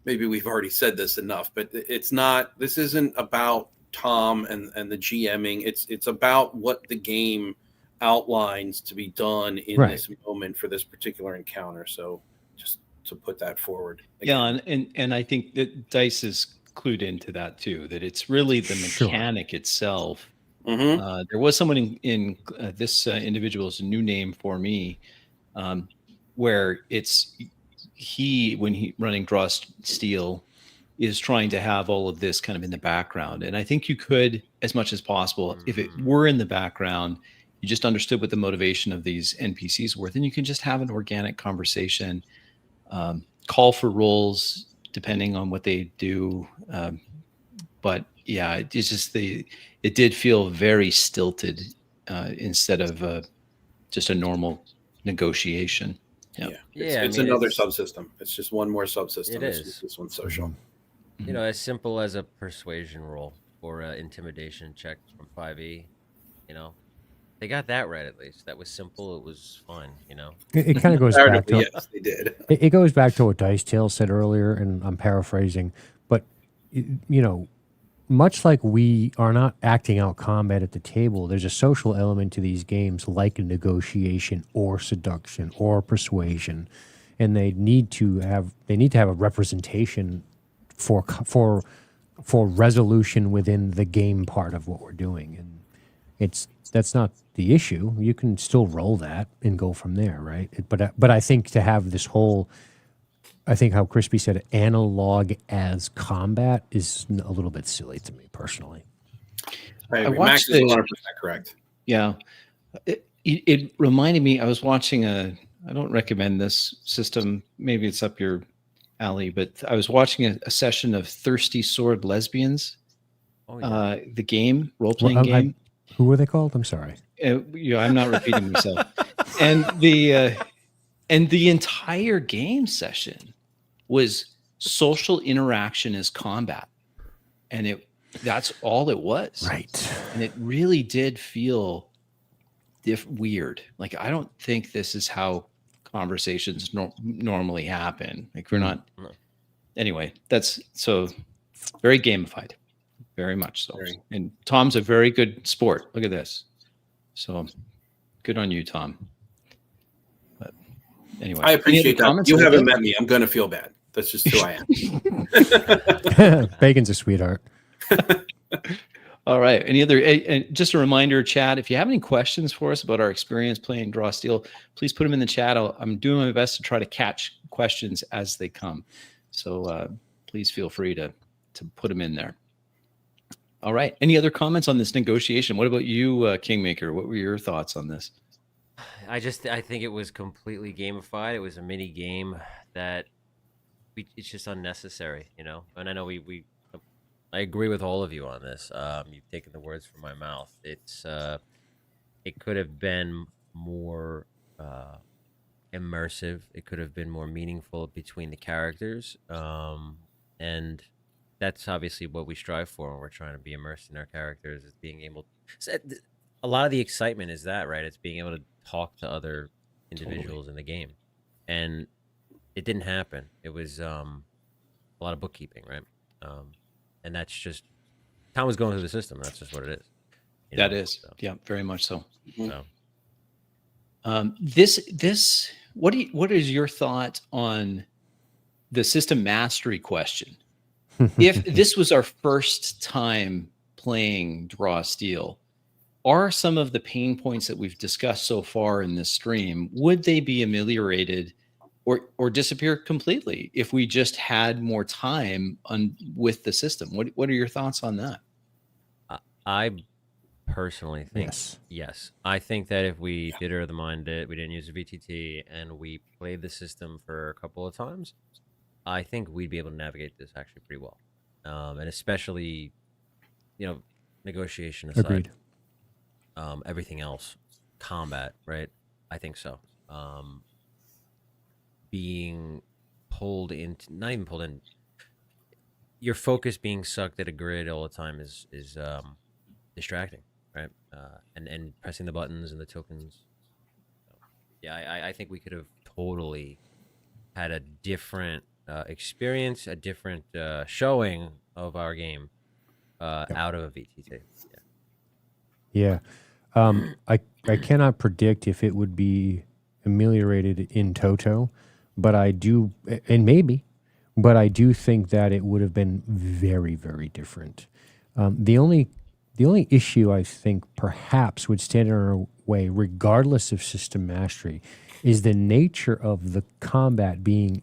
Maybe we've already said this enough, but it's not. This isn't about Tom and the GMing. It's about what the game outlines to be done in this moment for this particular encounter. So just to put that forward. Again. Yeah, and I think that Dice is clued into that too, that it's really the mechanic itself. There was someone in this individual is a new name for me, where it's when he running Draw Steel is trying to have all of this kind of in the background. And I think you could, as much as possible, if it were in the background, you just understood what the motivation of these NPCs were, then you can just have an organic conversation, call for rolls depending on what they do. But yeah, it's just it did feel very stilted instead of just a normal negotiation. It's another subsystem. It's just one more subsystem. It is. This one's social. As simple as a persuasion roll or an intimidation check from 5e. They got that right at least. That was simple. It was fun. It kind of goes back to yes, they did. It goes back to what Dice Tale said earlier, and I'm paraphrasing, but much like we are not acting out combat at the table, there's a social element to these games, like a negotiation or seduction or persuasion, and they need to have a representation for resolution within the game part of what we're doing, and that's not the issue. You can still roll that and go from there, right? But I think to have this whole, I think how Crispy said, analog as combat is a little bit silly to me personally. I Max is 100% correct. Yeah, it reminded me. I was watching I don't recommend this system. Maybe it's up your alley, but I was watching a session of Thirsty Sword Lesbians. Oh, yeah. The game, role-playing game. Who were they called? I'm sorry. I'm not repeating myself. And the entire game session was social interaction as combat, and that's all it was. Right. And it really did feel weird. Like, I don't think this is how conversations normally happen. Like, we're not. No. Anyway, that's so very gamified. Very much so. Very. And Tom's a very good sport. Look at this. So good on you, Tom. But anyway, I appreciate that. You haven't met me. I'm going to feel bad. That's just who I am. Bacon's a sweetheart. All right. Any other? And just a reminder, chat. If you have any questions for us about our experience playing Draw Steel, please put them in the chat. I'm doing my best to try to catch questions as they come. So please feel free to put them in there. All right. Any other comments on this negotiation? What about you, Kingmaker? What were your thoughts on this? I think it was completely gamified. It was a mini game that it's just unnecessary, you know. And I know I agree with all of you on this. You've taken the words from my mouth. It could have been more immersive. It could have been more meaningful between the characters. And that's obviously what we strive for when we're trying to be immersed in our characters, is being able to, a lot of the excitement is that, right? It's being able to talk to other individuals in the game. And it didn't happen. It was a lot of bookkeeping, right? And that's just, Tom was going through the system. That's just what it is. That is, yeah, very much so. So. What is your thought on the system mastery question? If this was our first time playing Draw Steel, are some of the pain points that we've discussed so far in this stream, would they be ameliorated or disappear completely if we just had more time with the system? What are your thoughts on that? I personally think yes. I think that if we did Earth of the Mind, we didn't use a VTT, and we played the system for a couple of times, I think we'd be able to navigate this actually pretty well. And especially, negotiation aside. Agreed. Everything else, combat, right? I think so. Being pulled into, not even pulled in, your focus being sucked at a grid all the time is distracting, right? And pressing the buttons and the tokens. So, yeah, I think we could have totally had a different experience, a different showing of our game out of a VTT. Yeah. I cannot predict if it would be ameliorated in toto, but I do, and maybe, but I do think that it would have been very, very different. The only issue I think perhaps would stand in our way, regardless of system mastery, is the nature of the combat being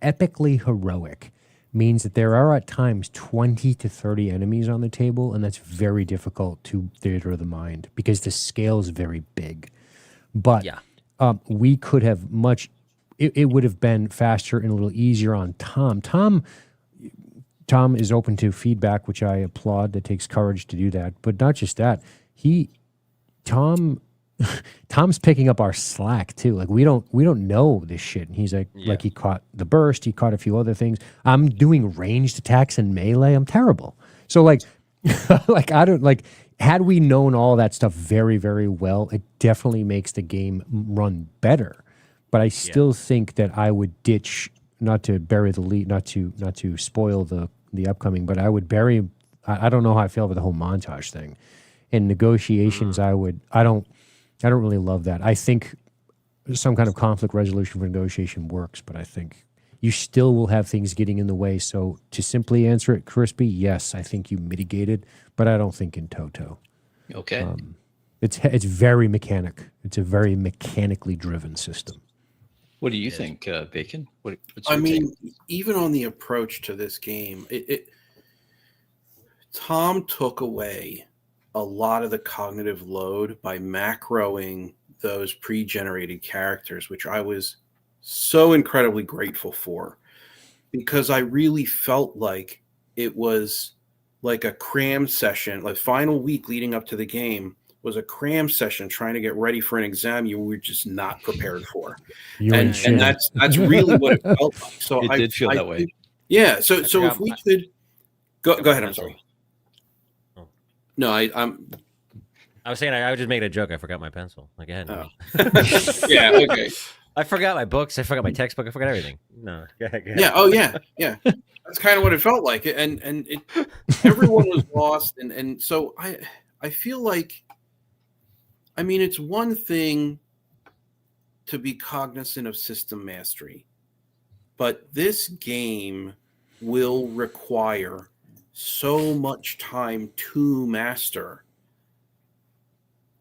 epically heroic. Means that there are at times 20 to 30 enemies on the table, and that's very difficult to theater of the mind because the scale is very big. But we could have it would have been faster and a little easier on Tom. Tom is open to feedback, which I applaud. That takes courage to do that. But not just that, Tom's picking up our slack too. Like we don't know this shit. And he's like he caught the burst, he caught a few other things. I'm doing ranged attacks and melee. I'm terrible. So like had we known all that stuff very, very well, it definitely makes the game run better. But I still think that I would ditch, not to bury the lead, not to spoil the upcoming, but I would bury. I don't know how I feel about the whole montage thing. In negotiations, I don't really love that. I think some kind of conflict resolution for negotiation works, but I think you still will have things getting in the way. So to simply answer it, Crispy, yes, I think you mitigated, but I don't think in toto. Okay. It's very mechanic. It's a very mechanically driven system. What do you think, Bacon? Even on the approach to this game, Tom took away a lot of the cognitive load by macroing those pre-generated characters, which I was so incredibly grateful for, because I really felt like it was like a cram session, like final week leading up to the game was a cram session trying to get ready for an exam you were just not prepared for. And that's really what it felt like. So it did feel that way. Yeah. So if we could go ahead, I'm sorry. No, I was saying I was just making a joke. I forgot my pencil. Like I had. Yeah. Okay. I forgot my books. I forgot my textbook. I forgot everything. No. Go ahead. Yeah. Oh yeah. Yeah. That's kind of what it felt like, and everyone was lost, and so I feel like, I mean, it's one thing to be cognizant of system mastery, but this game will require so much time to master,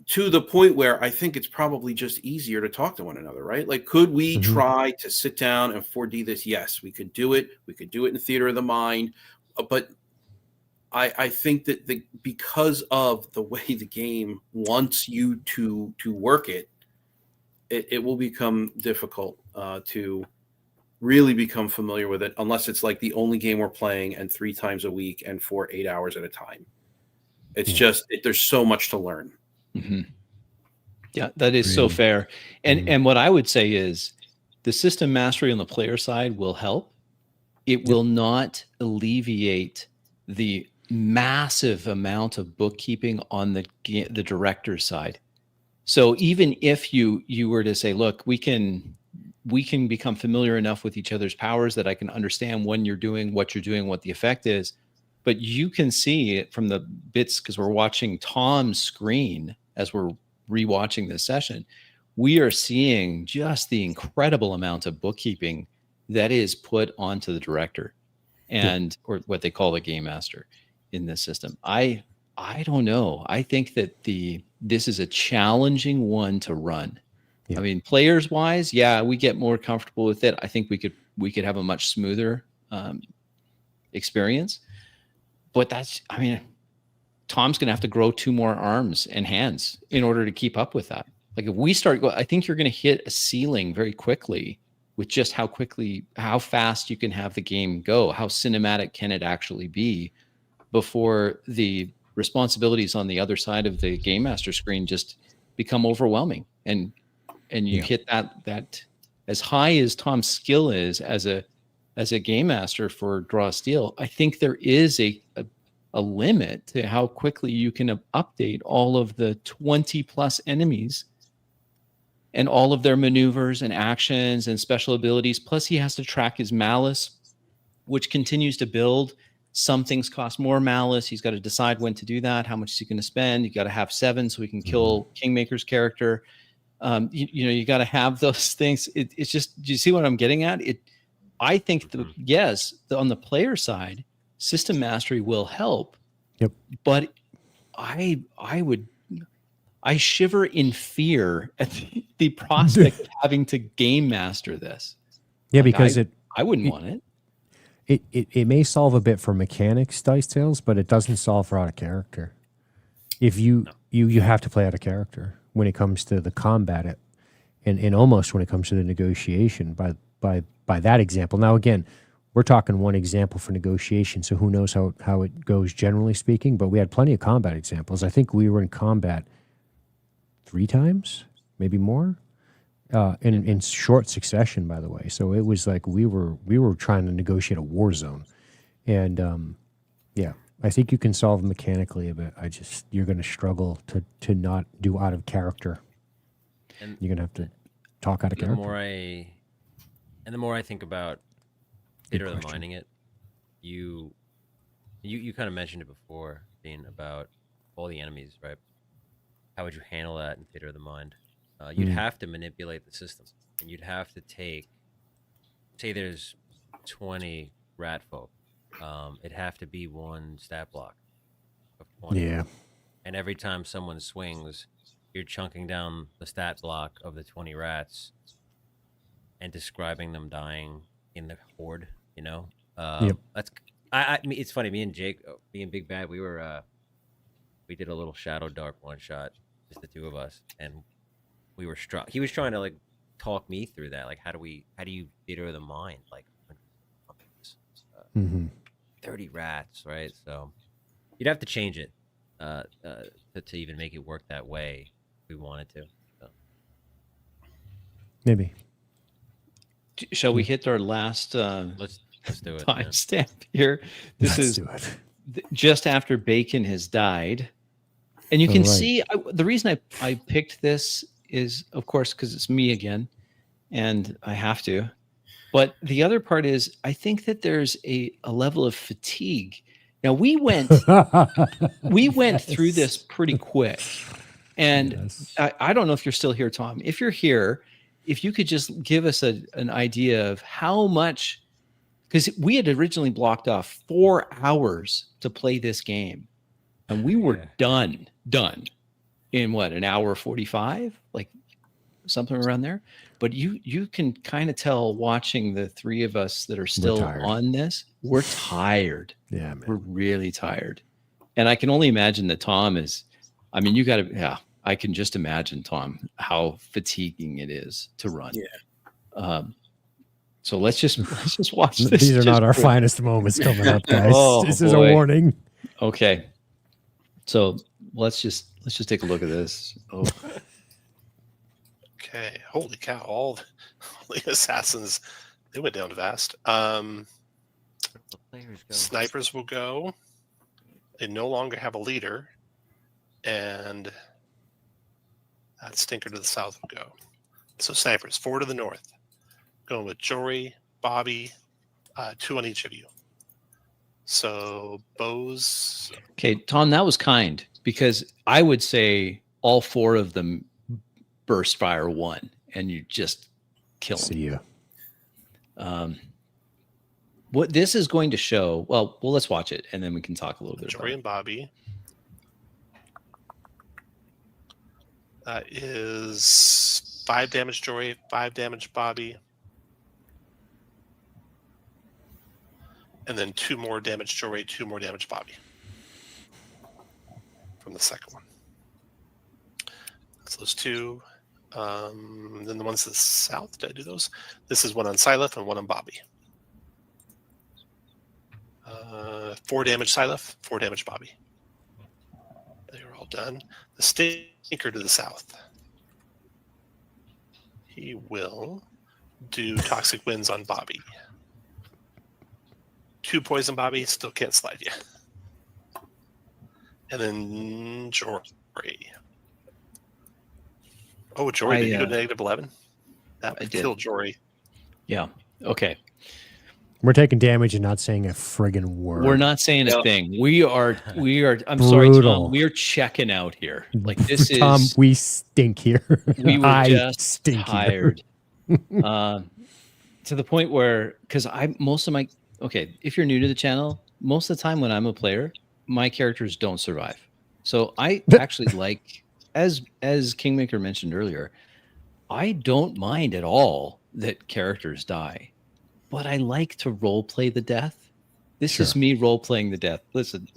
to the point where I think it's probably just easier to talk to one another, right? Like, could we try to sit down and 4D this? Yes, we could do it. We could do it in theater of the mind. But I think that because of the way the game wants you to work it, it will become difficult to really become familiar with it, unless it's like the only game we're playing and 3 times a week and for 8 hours at a time. It's just there's so much to learn. Mm-hmm. Yeah, that is so fair. And what I would say is the system mastery on the player side will help. It will not alleviate the massive amount of bookkeeping on the director's side. So even if you were to say, look, we can become familiar enough with each other's powers that I can understand when you're doing what you're doing, what the effect is. But you can see it from the bits, because we're watching Tom's screen as we're rewatching this session. We are seeing just the incredible amount of bookkeeping that is put onto the director and or what they call the game master in this system. I don't know. I think that this is a challenging one to run. I mean, players wise, we get more comfortable with it. I think we could have a much smoother experience. But Tom's going to have to grow 2 more arms and hands in order to keep up with that. Like if we start, I think you're going to hit a ceiling very quickly with just how fast you can have the game go. How cinematic can it actually be before the responsibilities on the other side of the game master screen just become overwhelming. And you hit that as high as Tom's skill is as a game master for Draw Steel, I think there is a limit to how quickly you can update all of the 20 plus enemies and all of their maneuvers and actions and special abilities. Plus he has to track his malice, which continues to build. Some things cost more malice. He's got to decide when to do that. How much is he going to spend? You got to have 7 so he can kill Kingmaker's character. You got to have those things. It's just, do you see what I'm getting at? I think on the player side, system mastery will help. Yep. But I shiver in fear at the prospect of having to game master this. Yeah, because I wouldn't want it. It may solve a bit for mechanics, Dice Tales, but it doesn't solve for out of character. If you have to play out of character when it comes to the combat, and almost when it comes to the negotiation by that example. Now again, we're talking one example for negotiation, so who knows how it goes generally speaking, but we had plenty of combat examples. I think we were in combat 3 times, maybe more, in short succession, by the way. So it was like we were trying to negotiate a war zone. And I think you can solve mechanically a bit. You're going to struggle to not do out of character. And you're going to have to talk out of character. The more I think about theater of the minding it, you kind of mentioned it before, Dean, about all the enemies, right? How would you handle that in theater of the mind? You'd have to manipulate the system, and you'd have to say there's 20 rat folk. It'd have to be 1 stat block of 20. Yeah. And every time someone swings, you're chunking down the stat block of the 20 rats and describing them dying in the horde, Yep. I mean, it's funny, me and Jake, me and Big Bad, we did a little Shadow Dark one shot, just the 2 of us, and we were struck. He was trying to talk me through that, how do you theater of the mind, 30 rats, right? So you'd have to change it to even make it work that way if we wanted to. So. Maybe. Shall we hit our last Let's do it. timestamp here? This is just after Bacon has died. And you can see the reason I picked this is, of course, because it's me again, and I have to. But the other part is, I think that there's a level of fatigue. Now we went through this pretty quick, and I don't know if you're still here, Tom. If you're here, if you could just give us an idea of how much, because we had originally blocked off 4 hours to play this game, and we were done in what, an hour 45, like something around there. But you can kind of tell watching the three of us that are still on this, we're tired. Yeah, man. We're really tired. And I can only imagine that Tom is, I mean, you got to, yeah, I can just imagine, Tom, how fatiguing it is to run. Yeah. So let's just watch this. These are not our finest moments coming up, guys. Oh, this is a warning. Okay. So let's just take a look at this. Oh. Okay. Holy cow. All the assassins, they went down fast. Snipers will go. They no longer have a leader. And that stinker to the south will go. So snipers, 4 to the north. Going with Jory, Bobby, 2 on each of you. So bows. Okay, Tom, that was kind, because I would say all 4 of them burst fire 1, and you just kill them. See you. What this is going to show, well, let's watch it, and then we can talk a little bit Jory about and Bobby. That is 5 damage Jory, 5 damage Bobby. And then 2 more damage Jory, 2 more damage Bobby. From the second one. So those 2. Then the ones to the south, did I do those? This is 1 on Sileth and 1 on Bobby. 4 damage Sileth, 4 damage Bobby. They are all done. The stinker to the south. He will do Toxic Winds on Bobby. 2 poison Bobby, still can't slide you. And then Jory. Oh, Jory, did you go to -11? That would kill Jory. Yeah. Okay. We're taking damage and not saying a friggin' word. We're not saying a thing. We are. I'm sorry, Tom. We are checking out here. Like this is Tom. We stink here. We were just stink tired. To the point where, because if you're new to the channel, most of the time when I'm a player, my characters don't survive. So I actually like, as Kingmaker mentioned earlier, I don't mind at all that characters die, but I like to role play the death. This is me role playing the death. Listen.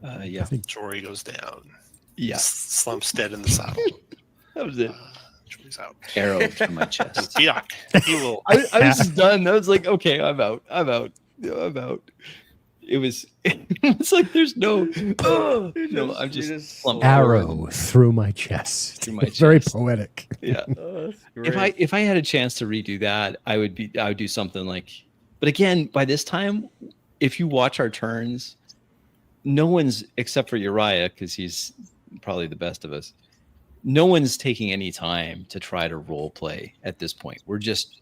Yeah. I think Jory goes down. Yeah. Slumps dead in the saddle. That was it. Jory's out. Arrow to my chest. And Fiak, he will. I was just done. I was like, okay, I'm out. It was it's like there's no no, I'm just slumped arrow forward. through my chest. Through my chest. Very poetic. Yeah. If I had a chance to redo that, I would do something like, but again, by this time, if you watch our turns, no one's, except for Uriah, because he's probably the best of us, no one's taking any time to try to role play at this point. We're just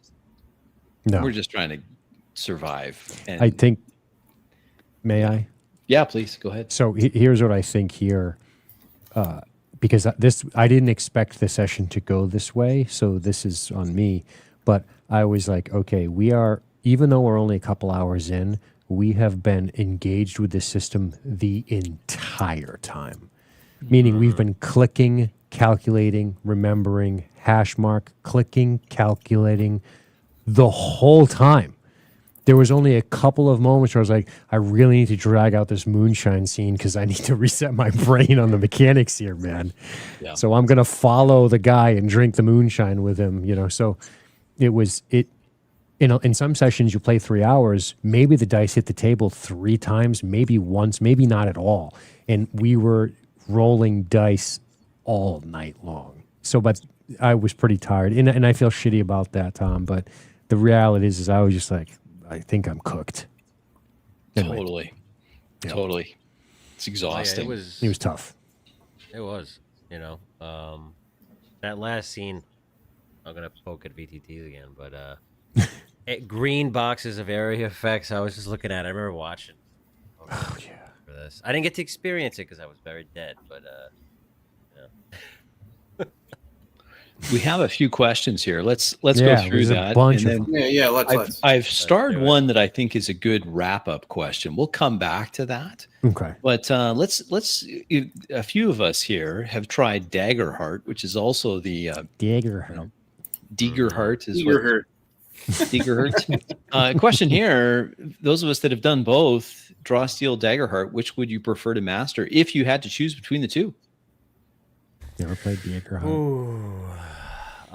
trying to survive. And I think, may I? Yeah, please go ahead. So here's what I think here, because I didn't expect the session to go this way, so this is on me. But I was like, okay, even though we're only a couple hours in, we have been engaged with this system the entire time. Meaning we've been clicking, calculating, remembering, hash mark, clicking, calculating the whole time. There was only a couple of moments where I was like, I really need to drag out this moonshine scene because I need to reset my brain on the mechanics here, man. Yeah. So I'm going to follow the guy and drink the moonshine with him, So in some sessions you play 3 hours, maybe the dice hit the table 3 times, maybe once, maybe not at all. And we were rolling dice all night long. So, but I was pretty tired, and I feel shitty about that, Tom. But the reality is I was just like, I think I'm cooked. Anyway. Totally. It's exhausting. Yeah, it was tough. It was, that last scene. I'm gonna poke at VTTs again, but green boxes of area effects. I was just looking at. I remember watching. Oh yeah. For this, I didn't get to experience it because I was very dead. But We have a few questions here. Let's go Yeah, through there's a that. bunch and of then Yeah, let's. I've starred do it. one that I think is a good wrap-up question. We'll come back to that. Okay. But let's a few of us here have tried Daggerheart, which is also the Dagger. you know, Diegerheart is You're what hurt. Diegerheart. Question here: those of us that have done both, Draw Steel, Daggerheart, which would you prefer to master if you had to choose between the two? Never played Dagger. Ooh.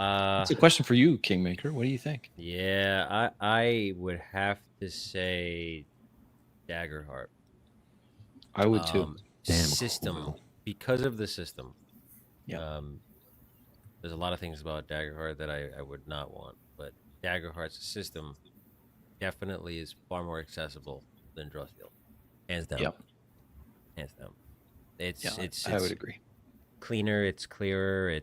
It's a question for you, Kingmaker. What do you think? Yeah, I would have to say Daggerheart. I would too. Damn System, cool. because of the system. Yeah. There's a lot of things about Daggerheart that I would not want, but Daggerheart's system definitely is far more accessible than Draw Steel. Hands down. Yep. Hands down. It's Yeah, it's I would agree. cleaner, it's clearer,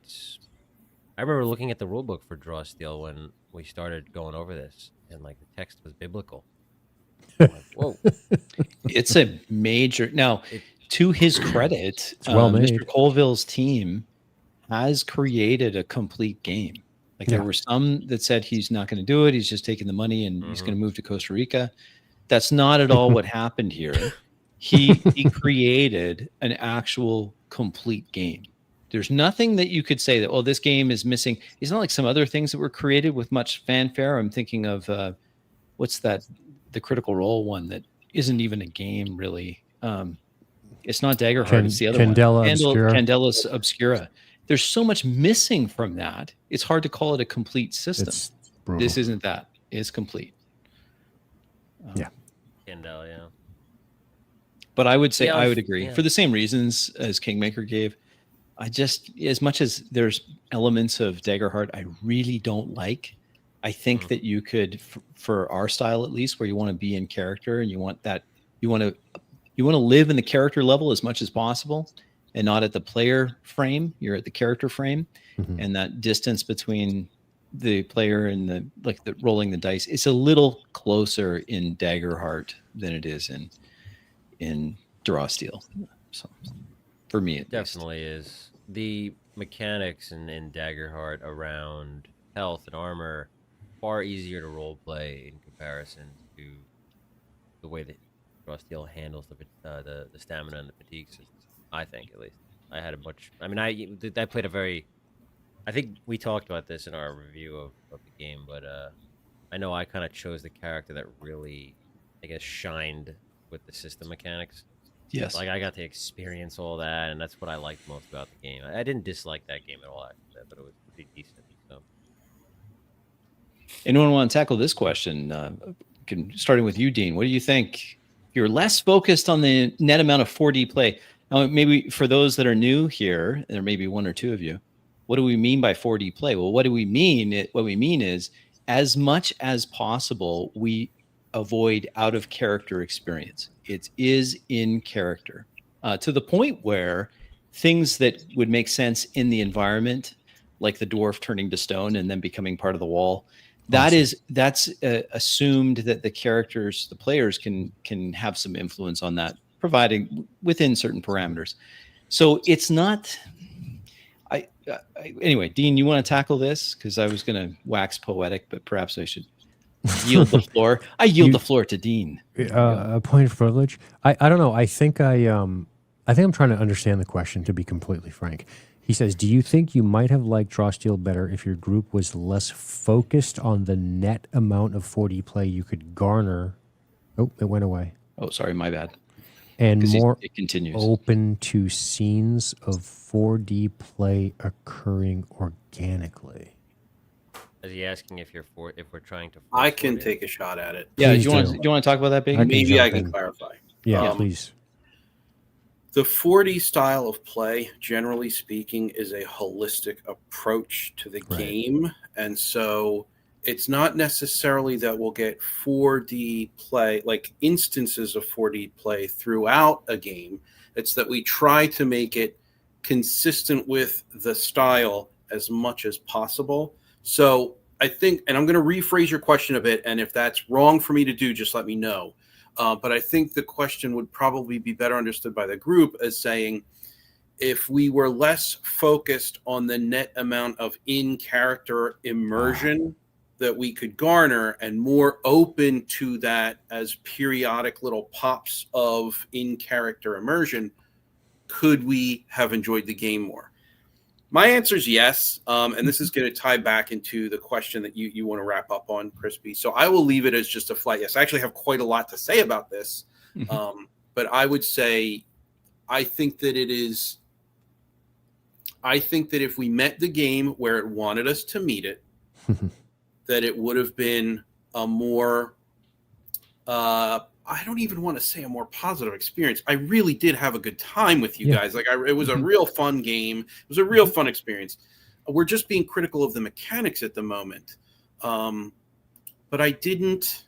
I remember looking at the rulebook for Draw Steel when we started going over this, and like the text was biblical. I'm like, whoa. It's a major now. To his credit, well made. Mr. Colville's team has created a complete game. Like there Yeah. were some that said he's not going to do it. He's just taking the money and he's going to move to Costa Rica. That's not at all what happened here. He created an actual complete game. There's nothing that you could say that, oh, this game is missing. It's not like some other things that were created with much fanfare. I'm thinking of what's that? The Critical Role one that isn't even a game really. It's not Daggerheart. It's the other Candela one. Obscura. Candelas Obscura. There's so much missing from that. It's hard to call it a complete system. It's brutal. This isn't that. It's complete. Yeah. Kendall, yeah. But I would say Yeah, I would agree yeah. for the same reasons as Kingmaker gave. I just, as much as there's elements of Daggerheart I really don't like, I think that you could, for our style at least, where you want to be in character and you want that, you want to live in the character level as much as possible, and not at the player frame. You're at the character frame, and that distance between the player and the rolling the dice, it's a little closer in Daggerheart than it is in Draw Steel. So for me, it Definitely is. The mechanics in Daggerheart around health and armor far easier to role play in comparison to the way that Draw Steel handles the stamina and the fatigue system. I think, at least. I had a bunch. I mean, I played a very. I think we talked about this in our review of the game, but I know I kind of chose the character that really, I guess, shined with the system mechanics. Yes. Like I got to experience all that, and that's what I liked most about the game. I didn't dislike that game at all, actually, but it was pretty decent. So, anyone want to tackle this question? Starting with you, Dean. What do you think? You're less focused on the net amount of 4D play. Now, maybe for those that are new here, there may be one or two of you. What do we mean by 4D play? Well, what do we mean? What we mean is, as much as possible, we avoid out of character experience. It is in character to the point where things that would make sense in the environment, like the dwarf turning to stone and then becoming part of the wall, that's assumed that the players can have some influence on that, providing within certain parameters. So it's not. Anyway, Dean, you want to tackle this? Because I was going to wax poetic, but perhaps I should yield the floor. I yield the floor to Dean. A point of privilege. I don't know. I think I'm trying to understand the question, to be completely frank. He says, do you think you might have liked Draw Steel better if your group was less focused on the net amount of 4D play you could garner? Oh, it went away. Oh, sorry, my bad. And more it continues. open to scenes of 4D play occurring organically. is he asking if we're trying to? I can take a shot at it. Yeah, Please do you want to talk about that, Big? Maybe I jump can in. clarify. Yeah, please. The 4D style of play, generally speaking, is a holistic approach to the game. And so it's not necessarily that we'll get 4D play, like instances of 4D play throughout a game. It's that we try to make it consistent with the style as much as possible. So I think, and I'm going to rephrase your question a bit, and if that's wrong for me to do, just let me know. But I think the question would probably be better understood by the group as saying, if we were less focused on the net amount of in-character immersion that we could garner and more open to that as periodic little pops of in-character immersion, could we have enjoyed the game more? My answer is yes, and this is going to tie back into the question that you want to wrap up on, Crispy. So I will leave it as just a flat yes. I actually have quite a lot to say about this, but I would say I think that if we met the game where it wanted us to meet it, that it would have been a more I don't even want to say a more positive experience. I really did have a good time with you guys. Like it was a real fun game. It was a real fun experience. We're just being critical of the mechanics at the moment. But I didn't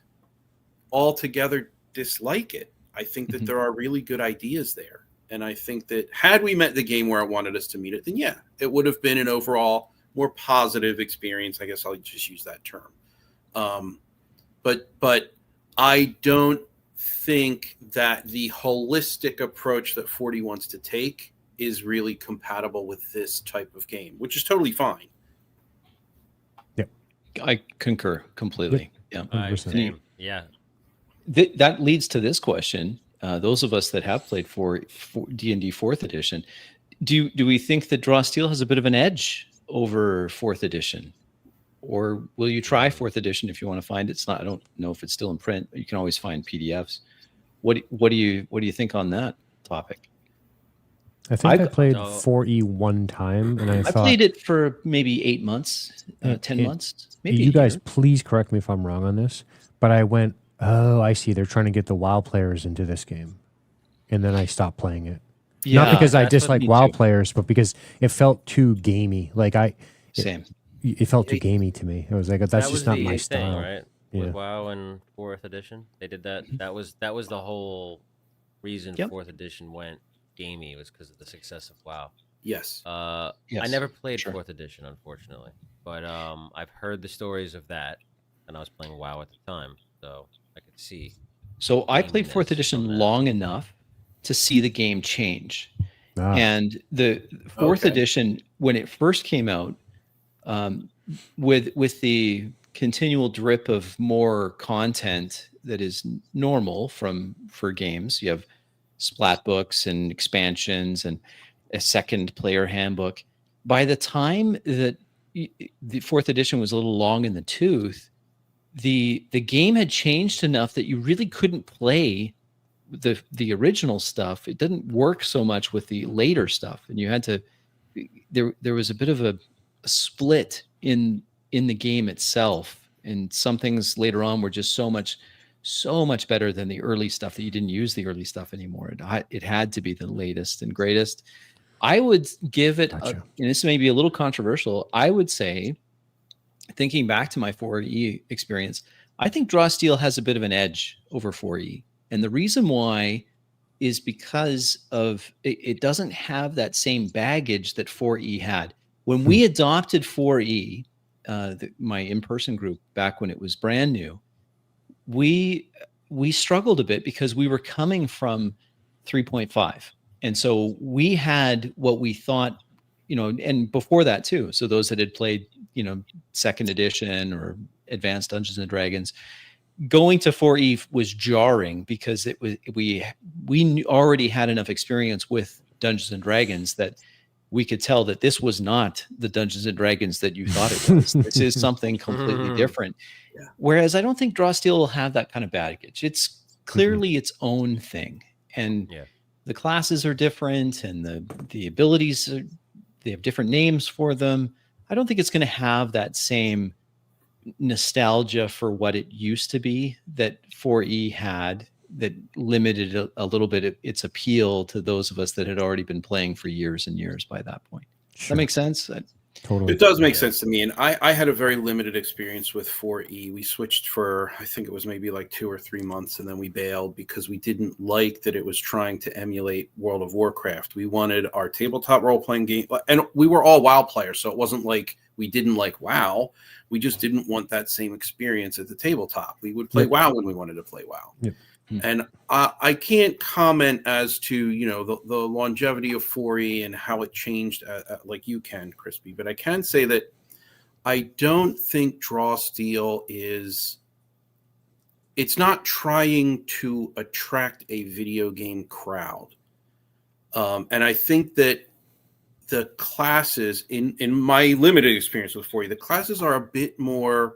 altogether dislike it. I think that there are really good ideas there. And I think that had we met the game where it wanted us to meet it, then yeah, it would have been an overall more positive experience. I guess I'll just use that term. But I don't think that the holistic approach that 40 wants to take is really compatible with this type of game, which is totally fine. I concur completely. Yeah. Yeah. That leads to this question. Those of us that have played for D&D 4th edition, do we think that Draw Steel has a bit of an edge over 4th edition? Or will you try 4th edition if you want to find it? It's not, I don't know if it's still in print, but you can always find PDFs. What do you think on that topic? I think I played 4E one time, and I played it for maybe 8 months, 10 months. Maybe you guys, please correct me if I'm wrong on this, but I went, oh, I see. They're trying to get the WoW players into this game, and then I stopped playing it. Yeah, not because I dislike WoW players, but because it felt too gamey. Like same. It felt too gamey to me. I was like, that's just not my style. Thing, right? Yeah. With WoW and 4th edition, they did that. That was the whole reason 4th edition went gamey, was because of the success of WoW. Yes. I never played 4th edition, unfortunately, but I've heard the stories of that, and I was playing WoW at the time, so I could see. So I played 4th edition long enough to see the game change, and the 4th edition, when it first came out, with the continual drip of more content that is normal for games. You have splat books and expansions and a second player handbook. By the time that the 4th edition was a little long in the tooth, the game had changed enough that you really couldn't play the original stuff. It didn't work so much with the later stuff, and you had to. There was a bit of a split in the game itself, and some things later on were just so much better than the early stuff that you didn't use the early stuff anymore. It had to be the latest and greatest. I would give it, and this may be a little controversial, I would say, thinking back to my 4E experience, I think Draw Steel has a bit of an edge over 4E. And the reason why is because of it doesn't have that same baggage that 4E had. When we adopted 4E, my in-person group back when it was brand new, we struggled a bit because we were coming from 3.5. And so we had what we thought, and before that too. So those that had played, 2nd edition or Advanced Dungeons and Dragons, going to 4E was jarring because we already had enough experience with Dungeons and Dragons that we could tell that this was not the Dungeons and Dragons that you thought it was. This is something completely different. Yeah. Whereas I don't think Draw Steel will have that kind of baggage. It's clearly its own thing. And the classes are different, and the abilities, they have different names for them. I don't think it's going to have that same nostalgia for what it used to be that 4E had, that limited a little bit its appeal to those of us that had already been playing for years and years by that point. Does that make sense? Totally. It does make sense to me. And I had a very limited experience with 4E. We switched for, I think it was maybe like 2 or 3 months, and then we bailed because we didn't like that it was trying to emulate World of Warcraft. We wanted our tabletop role-playing game, and we were all WoW players, so it wasn't like we didn't like WoW. We just didn't want that same experience at the tabletop. We would play WoW when we wanted to play WoW. Yep. And I can't comment as to, you know, the longevity of 4E and how it changed like you can, Crispy. But I can say that I don't think Draw Steel it's not trying to attract a video game crowd. And I think that the classes, in my limited experience with 4E, the classes are a bit more,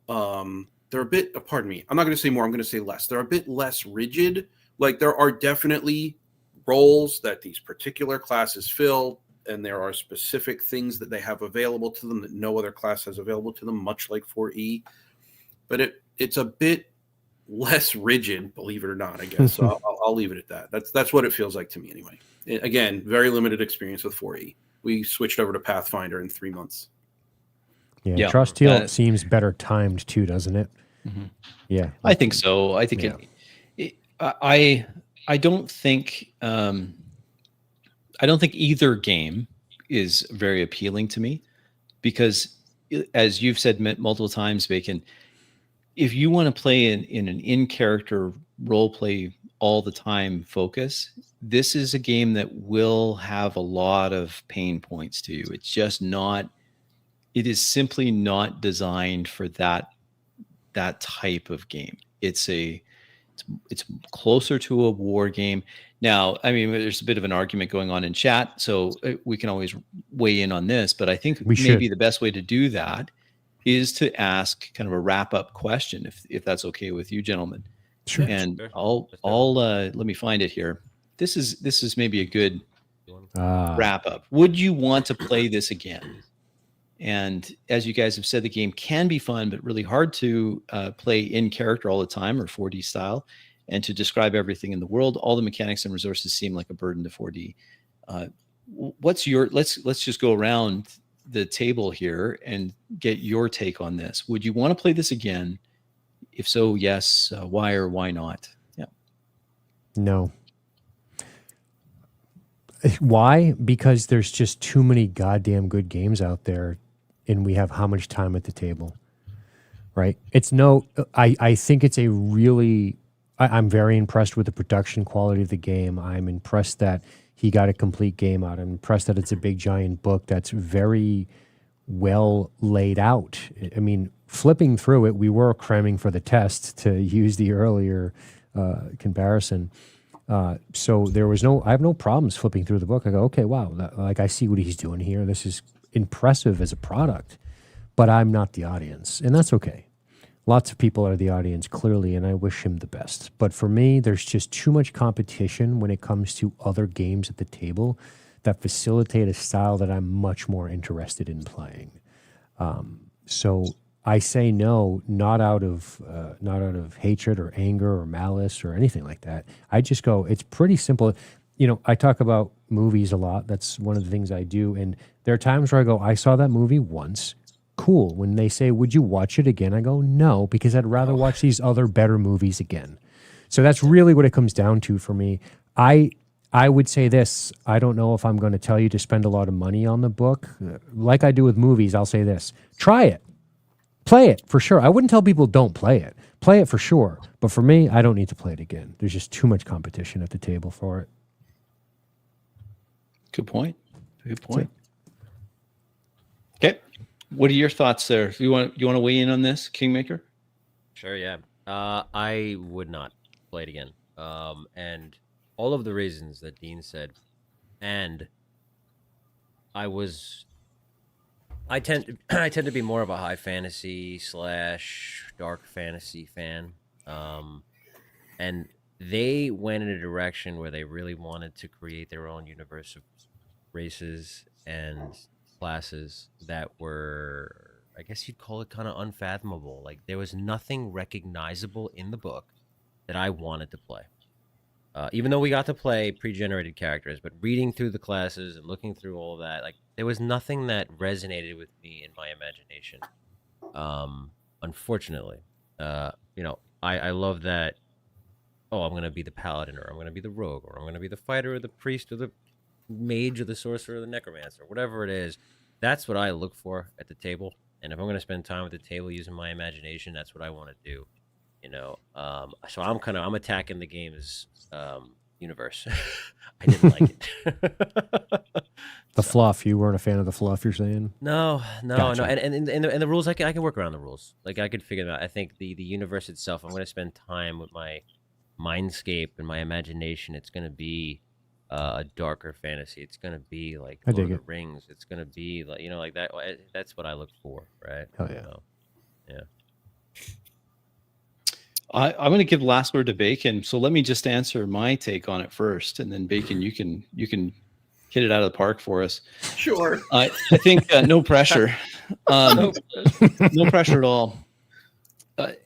they're a bit, pardon me, I'm not going to say more, I'm going to say less. They're a bit less rigid. Like, there are definitely roles that these particular classes fill, and there are specific things that they have available to them that no other class has available to them, much like 4E. But it's a bit less rigid, believe it or not, I guess. So I'll leave it at that. That's what it feels like to me anyway. Again, very limited experience with 4E. We switched over to Pathfinder in 3 months. Yeah, Draw Steel seems better timed too, doesn't it? Mm-hmm. Yeah, I think so. I think I don't think either game is very appealing to me, because, as you've said multiple times, Bacon, if you want to play in an in-character role play all the time focus, this is a game that will have a lot of pain points to you. It's just not. It is simply not designed for that type of game. It's closer to a war game. Now, I mean, there's a bit of an argument going on in chat, so we can always weigh in on this, but I think maybe the best way to do that is to ask kind of a wrap-up question, if that's okay with you, gentlemen. Sure. And I'll let me find it here. This is maybe a good wrap-up. Would you want to play this again? And as you guys have said, the game can be fun, but really hard to play in character all the time, or 4D style, and to describe everything in the world. All the mechanics and resources seem like a burden to 4D. What's your? Let's just go around the table here and get your take on this. Would you want to play this again? If so, yes. Why or why not? Yeah. No. Why? Because there's just too many goddamn good games out there, and we have how much time at the table, right? I think it's a really, I'm very impressed with the production quality of the game. I'm impressed that he got a complete game out. I'm impressed that it's a big giant book that's very well laid out. I mean, flipping through it, we were cramming for the test, to use the earlier comparison. So I have no problems flipping through the book. I go, okay, wow, I see what he's doing here. This is impressive as a product, but I'm not the audience, and that's okay. Lots of people are the audience, clearly, and I wish him the best. But for me, there's just too much competition when it comes to other games at the table that facilitate a style that I'm much more interested in playing. So I say no, not out of hatred or anger or malice or anything like that. I just go, it's pretty simple. You know, I talk about movies a lot. That's one of the things I do. And there are times where I go, I saw that movie once. Cool. When they say, would you watch it again? I go, no, because I'd rather watch these other better movies again. So that's really what it comes down to for me. I would say this. I don't know if I'm going to tell you to spend a lot of money on the book. Like I do with movies, I'll say this. Try it. Play it for sure. I wouldn't tell people don't play it. Play it for sure. But for me, I don't need to play it again. There's just too much competition at the table for it. Good point. Good point. Okay. What are your thoughts there? You want to weigh in on this, Kingmaker? Sure, yeah. I would not play it again. And all of the reasons that Dean said, and I tend to be more of a high fantasy / dark fantasy fan. And they went in a direction where they really wanted to create their own universe of races and classes that were, I guess you'd call it, kind of unfathomable. Like, there was nothing recognizable in the book that I wanted to play. Even though we got to play pre-generated characters, but reading through the classes and looking through all of that, like, there was nothing that resonated with me in my imagination. Unfortunately, I love that. Oh, I'm going to be the paladin, or I'm going to be the rogue, or I'm going to be the fighter, or the priest, or the mage, or the sorcerer, or the necromancer, whatever it is. That's what I look for at the table. And if I'm going to spend time at the table using my imagination, that's what I want to do. you know. So I'm attacking the game's universe. I didn't like it. The fluff. You weren't a fan of the fluff, you're saying? No. Gotcha. And the rules, I can work around the rules. Like, I could figure them out. I think the universe itself, I'm going to spend time with my mindscape and my imagination. It's going to be a darker fantasy. It's going to be like I Lord dig of the it. Rings. It's going to be like, like that. That's what I look for, right? Hell yeah. So, yeah. I'm going to give the last word to Bacon. So let me just answer my take on it first, and then Bacon, you can hit it out of the park for us. Sure. I think no pressure, no pressure at all.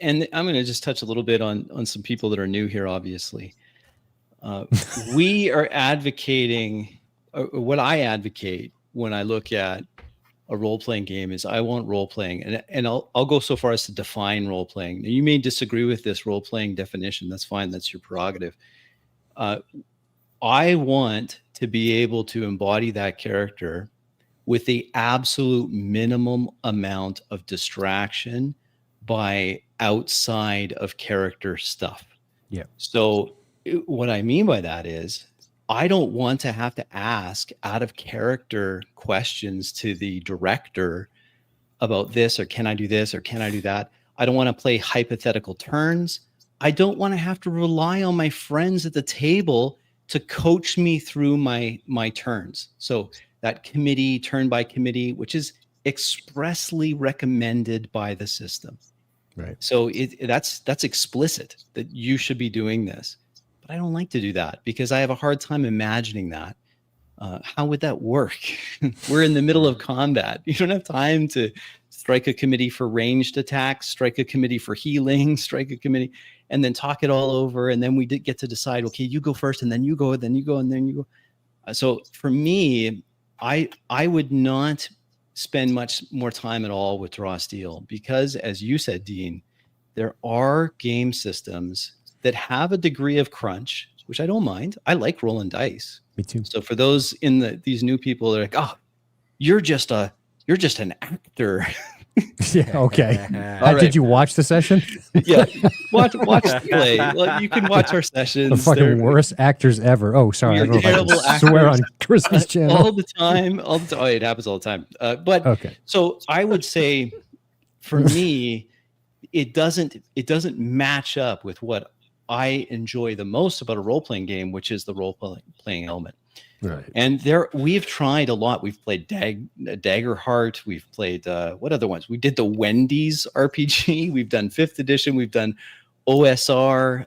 And I'm going to just touch a little bit on some people that are new here. Obviously, we are advocating. What I advocate when I look at a role-playing game is I want role-playing, and I'll go so far as to define role-playing. Now, you may disagree with this role-playing definition. That's fine. That's your prerogative. I want to be able to embody that character with the absolute minimum amount of distraction by outside of character stuff. Yeah. So what I mean by that is I don't want to have to ask out of character questions to the director about this, or can I do this, or can I do that? I don't want to play hypothetical turns. I don't want to have to rely on my friends at the table to coach me through my turns. So that committee, turn by committee, which is expressly recommended by the system. Right. So that's explicit that you should be doing this. But I don't like to do that because I have a hard time imagining that. How would that work? We're in the middle of combat. You don't have time to strike a committee for ranged attacks, strike a committee for healing, strike a committee, and then talk it all over. And then we did get to decide, okay, you go first, and then you go, then you go, and then you go. So for me, I would not spend much more time at all with Draw Steel because, as you said, Dean, there are game systems that have a degree of crunch, which I don't mind. I like rolling dice. Me too. So for those in these new people, they're like, oh, you're just an actor. Yeah. Okay. All right. Did you watch the session? Yeah. Watch the play. Well, you can watch our sessions. The fucking worst actors ever. Oh, sorry. I don't know if I terrible can swear on actors. Christmas channel. All the time. Oh, it happens all the time. But Okay. so I would say, for me, it doesn't match up with what I enjoy the most about a role-playing game, which is the role-playing element. Right. And we've tried a lot. We've played Daggerheart. We've played what other ones? We did the Wendy's RPG. We've done 5th edition. We've done OSR.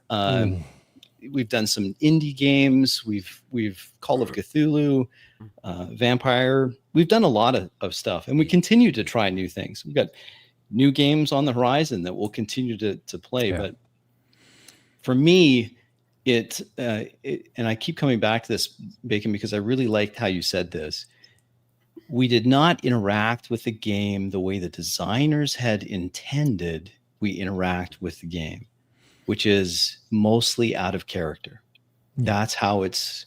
We've done some indie games. We've Call of Cthulhu, Vampire. We've done a lot of stuff, and we continue to try new things. We've got new games on the horizon that we'll continue to play. Yeah. But for me, and I keep coming back to this, Bacon, because I really liked how you said this. We did not interact with the game the way the designers had intended we interact with the game, which is mostly out of character. That's how it's.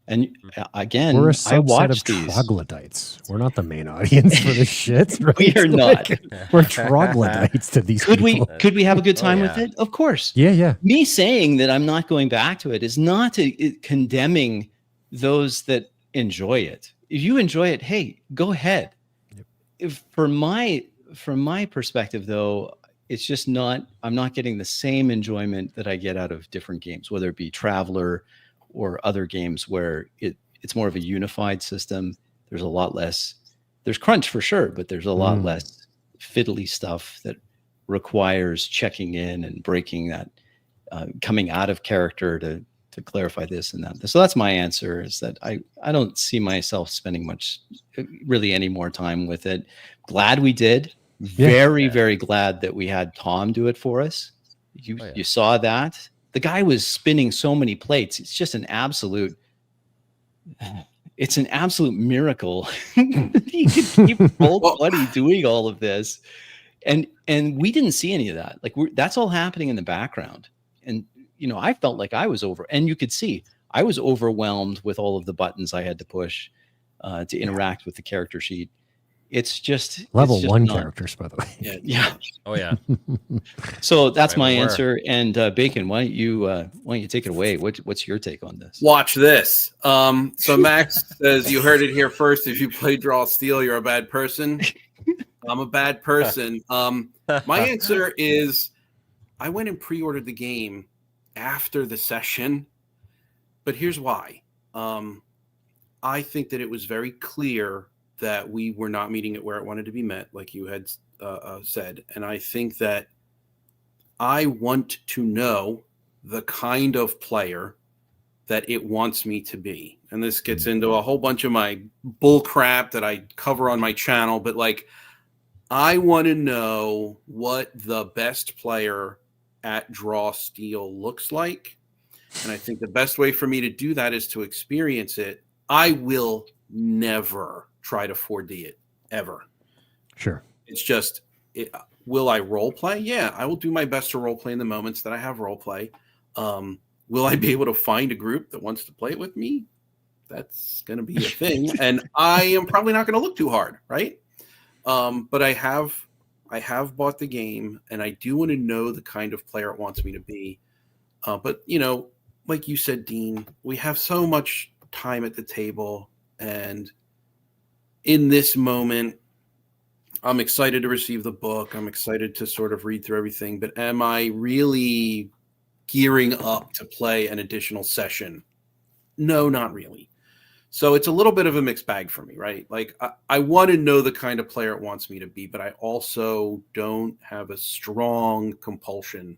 And again, We're a I subset watched of these. troglodytes. We're not the main audience for this shit. Right? We are not. We're troglodytes to these people. Could we have a good time Oh, with yeah. it? Of course. Yeah. Me saying that I'm not going back to it is not condemning those that enjoy it. If you enjoy it, hey, go ahead. If from my perspective, though, it's just not. I'm not getting the same enjoyment that I get out of different games, whether it be Traveler or other games where it's more of a unified system. There's a lot less. There's crunch for sure, but there's a lot less fiddly stuff that requires checking in and breaking that, coming out of character to clarify this and that. So that's my answer, is that I don't see myself spending really any more time with it. Glad we did. Very glad that we had Tom do it for us. You saw that. The guy was spinning so many plates. It's just an absolute miracle. He could keep Roll20 doing all of this. And we didn't see any of that. Like that's all happening in the background. And I felt like I was and you could see I was overwhelmed with all of the buttons I had to push to interact with the character sheet. It's just Level it's just 1 not. characters, by the way. Yeah. Oh yeah. So that's Right, my we were. answer. And Bacon, why don't you take it away? What's your take on this? Watch this. So Max says, you heard it here first. If you play Draw Steel, you're a bad person. I'm a bad person. My answer is I went and pre-ordered the game after the session, but here's why. I think that it was very clear that we were not meeting it where it wanted to be met, like you had said. And I think that I want to know the kind of player that it wants me to be. And this gets into a whole bunch of my bull crap that I cover on my channel, but like, I want to know what the best player at Draw Steel looks like. And I think the best way for me to do that is to experience it. I will never try to 4D it, ever. Sure. It's just, will I role play? Yeah, I will do my best to role play in the moments that I have role play. Will I be able to find a group that wants to play it with me? That's going to be a thing. And I am probably not going to look too hard, right? But I have bought the game, and I do want to know the kind of player it wants me to be. But, you know, like you said, Dean, we have so much time at the table, and in this moment, I'm excited to receive the book. I'm excited to sort of read through everything, but am I really gearing up to play an additional session? No, not really. So it's a little bit of a mixed bag for me, right? Like I want to know the kind of player it wants me to be, but I also don't have a strong compulsion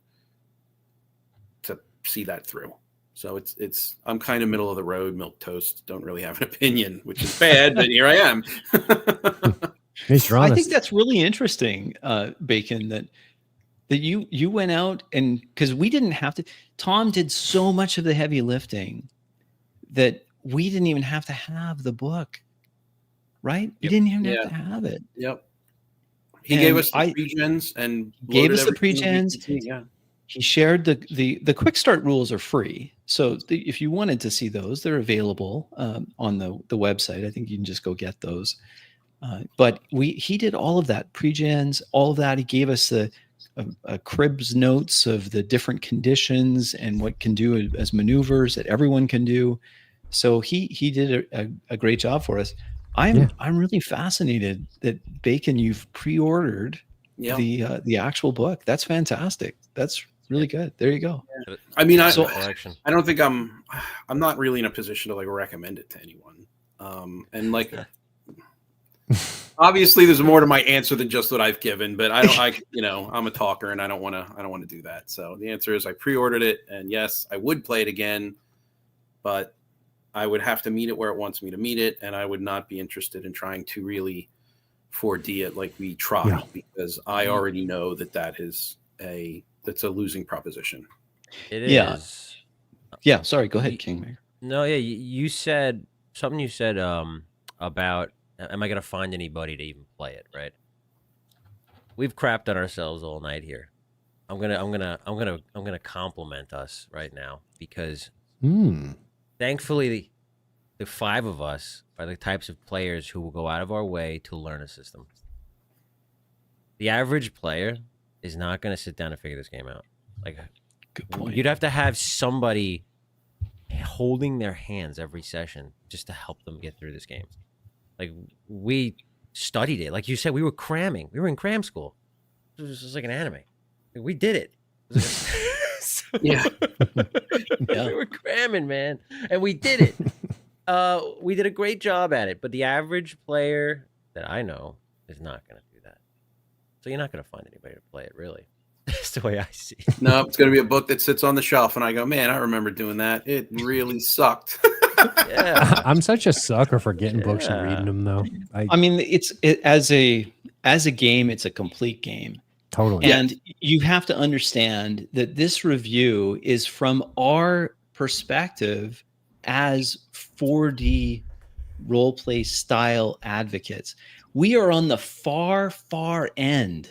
to see that through. So it's I'm kind of middle of the road, milquetoast. Don't really have an opinion, which is bad, but here I am. I think that's really interesting, Bacon, that you went out and because we didn't have to. Tom did so much of the heavy lifting that we didn't even have to have the book, right? We didn't even have to have it. Yep. He gave us the pre-gens and gave us the pre-gens. Yeah. He shared the quick start rules are free. So if you wanted to see those, they're available on the website. I think you can just go get those. But he did all of that pre-gens, all of that. He gave us a cribs notes of the different conditions and what can do as maneuvers that everyone can do. So he did a great job for us. I'm really fascinated that Bacon, you've pre-ordered the actual book. That's fantastic. That's really good. There you go. I mean, I don't think I'm not really in a position to like recommend it to anyone. And like obviously there's more to my answer than just what I've given, but I'm a talker and I don't want to do that. So the answer is I pre-ordered it, and yes, I would play it again, but I would have to meet it where it wants me to meet it, and I would not be interested in trying to really 4D it like we tried, because I already know that's a losing proposition. It is. Yeah. Sorry. Go ahead, Kingmaker. No. Yeah. You said something. You said about am I gonna find anybody to even play it? Right. We've crapped on ourselves all night here. I'm gonna compliment us right now because thankfully the five of us are the types of players who will go out of our way to learn a system. The average player is not going to sit down and figure this game out. Like, good point. You'd have to have somebody holding their hands every session just to help them get through this game. Like, we studied it. Like you said, we were cramming. We were in cram school. It was just like an anime. We did it. Yeah. We were cramming, man. And we did it. We did a great job at it. But the average player that I know is not going to do that. So you're not going to find anybody to play it, really. That's the way I see it. No, it's going to be a book that sits on the shelf, and I go, man, I remember doing that. It really sucked. Yeah. I'm such a sucker for getting books and reading them, though. I mean, as a game, it's a complete game. Totally. And you have to understand that this review is from our perspective as 4D roleplay style advocates. We are on the far, far end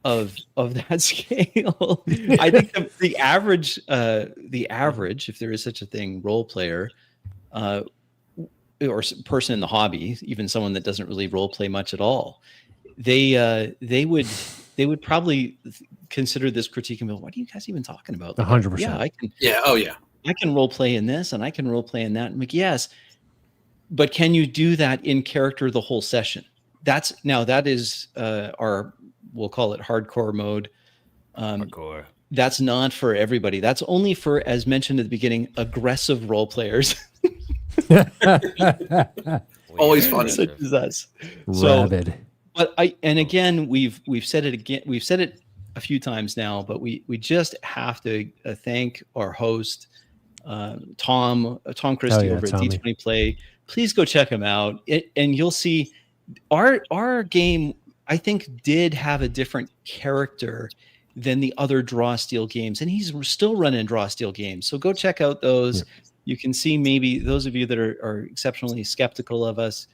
of that scale. I think the average, if there is such a thing, role player, or person in the hobby, even someone that doesn't really role play much at all, they would probably consider this critique and go, "What are you guys even talking about?" Like, 100%. yeah, I can. Yeah. Oh yeah. I can role play in this, and I can role play in that. I'm like, yes, but can you do that in character the whole session? That is our, we'll call it hardcore mode. Hardcore. That's not for everybody. That's only for, as mentioned at the beginning, aggressive role players. Always funny. Such as us. So, Rabid. but again, we've said it again. We've said it a few times now, but we just have to thank our host, Tom Christie over at Tommy. D20 Play. Please go check him out, and you'll see our game, I think, did have a different character than the other draw steel games, and he's still running draw steel games. So go check out those. Yeah. You can see, maybe those of you that are exceptionally skeptical of us,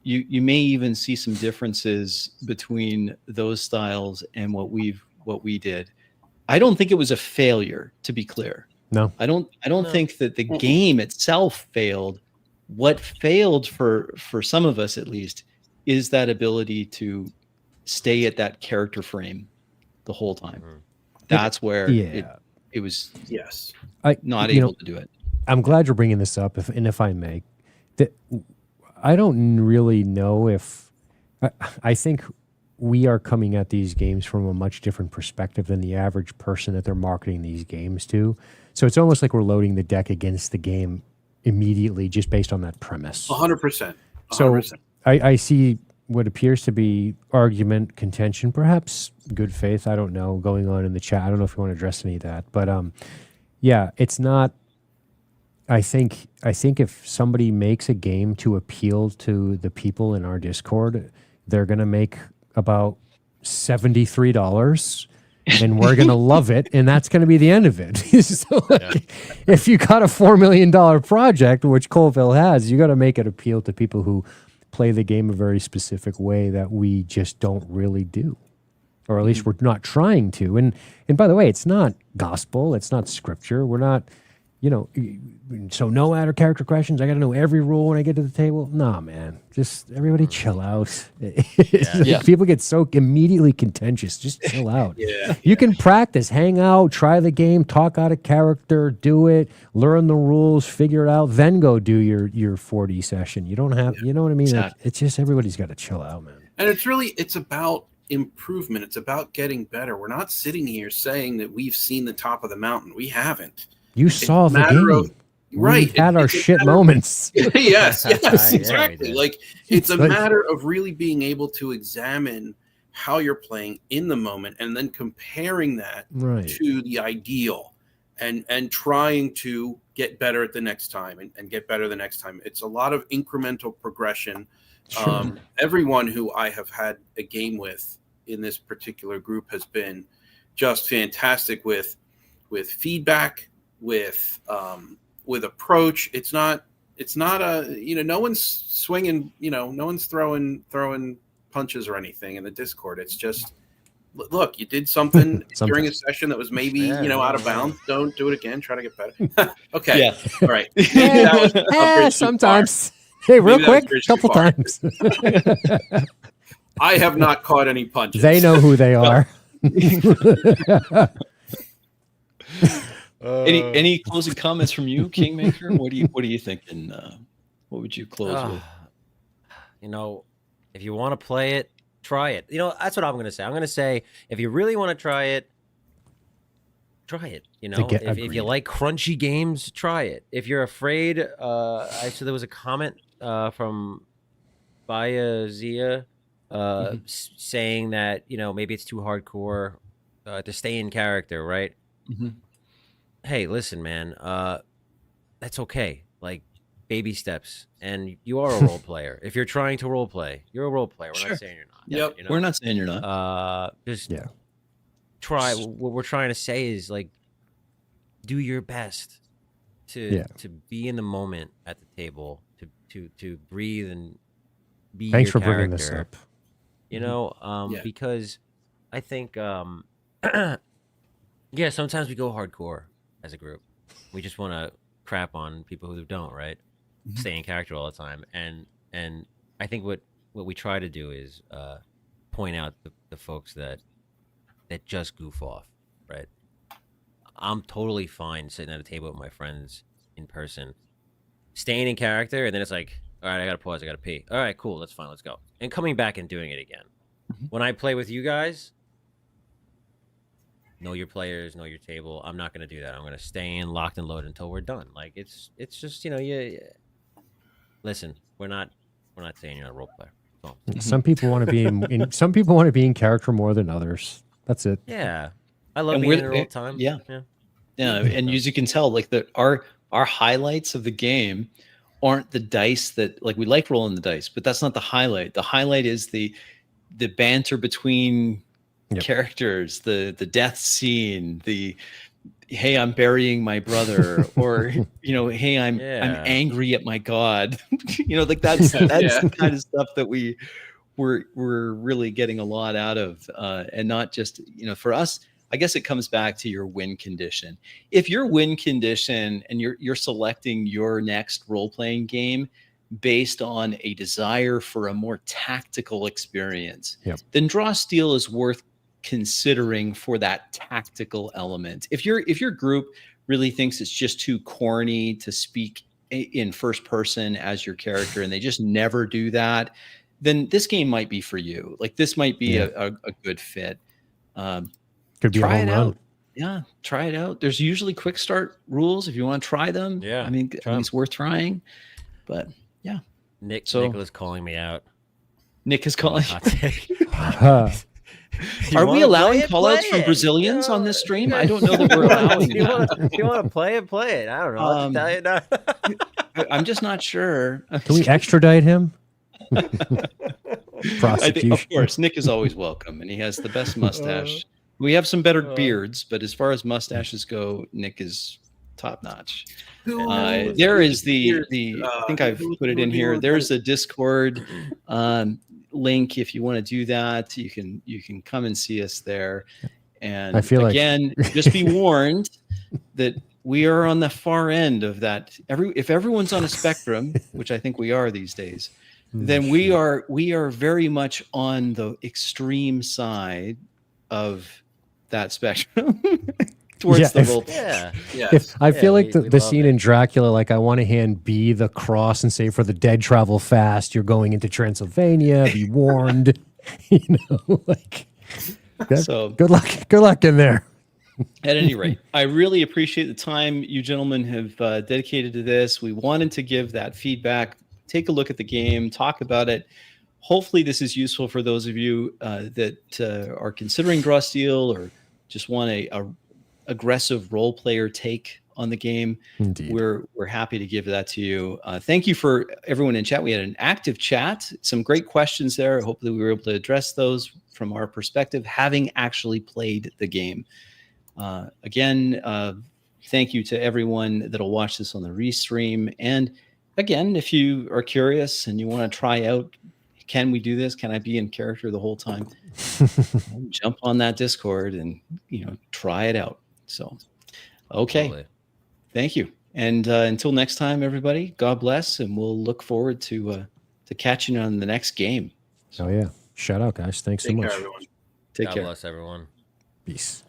you may even see some differences between those styles and what we did. I don't think it was a failure, to be clear. No. I don't think that the game itself failed. What failed for some of us, at least, is that ability to stay at that character frame the whole time. That's where it was Yes. not able to do it. I'm glad you're bringing this up, if I may. I don't really know if I think we are coming at these games from a much different perspective than the average person that they're marketing these games to. So it's almost like we're loading the deck against the game immediately just based on that premise. 100%. So I see what appears to be argument, contention, perhaps good faith, I don't know, going on in the chat. I don't know if you want to address any of that. But yeah, it's not. I think if somebody makes a game to appeal to the people in our Discord, they're going to make about $73 and we're going to love it. And that's going to be the end of it. So if you got a $4 million project, which Colville has, you got to make it appeal to people who play the game a very specific way that we just don't really do, or at least we're not trying to. And by the way, it's not gospel. It's not scripture. We're not, so no out of character questions. I got to know every rule when I get to the table. Nah, man, just everybody chill out. People get so immediately contentious. Just chill out. You can practice, hang out, try the game, talk out of character, do it, learn the rules, figure it out, then go do your 40 session. You don't have, you know what I mean? Exactly. It's just everybody's got to chill out, man. And it's about improvement. It's about getting better. We're not sitting here saying that we've seen the top of the mountain. We haven't. You saw the game. Right. We had our shit moments. Yes, Yeah, exactly. we Like, it's a matter of really being able to examine how you're playing in the moment and then comparing that to the ideal and trying to get better at the next time and get better the next time. It's a lot of incremental progression. Sure. Everyone who I have had a game with in this particular group has been just fantastic with feedback, with approach. It's not a, no one's swinging, no one's throwing punches or anything in the Discord. It's just, look, you did something during a session that was maybe, out of bounds. Don't do it again. Try to get better. Okay. Yeah. All right. That was a bridge too sometimes. Hey, real Maybe that was quick, bridge couple too far. times. I have not caught any punches. They know who they are. Any closing comments from you, Kingmaker? What are you thinking? What would you close with? If you want to play it, try it. That's what I'm going to say. I'm going to say, if you really want to try it, try it. If you like crunchy games, try it. If you're afraid, actually, there was a comment from Baya Zia saying that maybe it's too hardcore to stay in character, right? Mm-hmm. Hey, listen, man, that's okay. Like, baby steps, and you are a role player. If you're trying to role play, you're a role player. We're not saying you're not. Yep. We're not saying you're not. Just try. What we're trying to say is, like, do your best to be in the moment at the table, to breathe and be. Thanks your for bringing this up. Because I think, sometimes we go hardcore as a group. We just want to crap on people who don't, right? stay in character all the time. And I think what we try to do is point out the folks that just goof off, right? I'm totally fine sitting at a table with my friends in person, staying in character, and then it's like, all right, I gotta pause, I gotta pee. All right, cool, that's fine, let's go. And coming back and doing it again. When I play with you guys, know your players, know your table. I'm not gonna do that. I'm gonna stay in locked and loaded until we're done. Like it's just, you know, listen, we're not saying you're not a role player. So, Some people want to be some people want to be in character more than others. That's it. yeah. I love And being we're- in it all the time. yeah. Yeah, and as you can tell, like our highlights of the game aren't the dice that, like, we like rolling the dice, but that's not the highlight. The highlight is the banter between characters, the death scene, the hey, I'm burying my brother, or you know, hey, I'm angry at my god. You know, like that's the kind of stuff that we're really getting a lot out of, and not just, you know, for us. I guess it comes back to your win condition. If your win condition and you're selecting your next role-playing game based on a desire for a more tactical experience, then Draw Steel is worth considering for that tactical element. If your group really thinks it's just too corny to speak in first person as your character and they just never do that, then this game might be for you. Like this might be a good fit. Could be try a home it run. out. Yeah, try it out. There's usually quick start rules if you want to try them. Yeah, I mean it's worth trying. But yeah, Nicholas calling me out. Nick is calling. You Are we wanna allowing play it? callouts Play from it. Brazilians on this stream? I don't know that we're allowing that. You want to play it? Play it. I don't know. I'll tell you now. I'm just not sure. Can we extradite him? I think, Prosecution. of course, Nick is always welcome, and he has the best mustache. We have some better beards, but as far as mustaches go, Nick is top notch. There is the I think I've put it in here. There's a Discord link if you want to do that. You can come and see us there. And I feel again, just be warned that we are on the far end of that. If everyone's on a spectrum, which I think we are these days, then we are very much on the extreme side of that spectrum towards the role. Yeah. I feel like we the love scene it. in Dracula, like I want to hand B the cross and say, for the dead travel fast, you're going into Transylvania, be warned. You know, like So good luck in there. at any rate, I really appreciate the time you gentlemen have dedicated to this. We wanted to give that feedback, take a look at the game, talk about it. Hopefully this is useful for those of you that are considering Draw Steel or just want a aggressive role player take on the game. Indeed. We're happy to give that to you. Thank you for everyone in chat. We had an active chat, some great questions there. Hopefully we were able to address those from our perspective, having actually played the game. Again, thank you to everyone that'll watch this on the restream. And again, if you are curious and you want to try out, can we do this? Can I be in character the whole time? Jump on that Discord and try it out. So, okay. Totally. Thank you. And until next time, everybody, God bless, and we'll look forward to catching you on the next game. Oh yeah. Shout out, guys. Thanks so Take much. care, everyone. Take God care. bless everyone. Peace.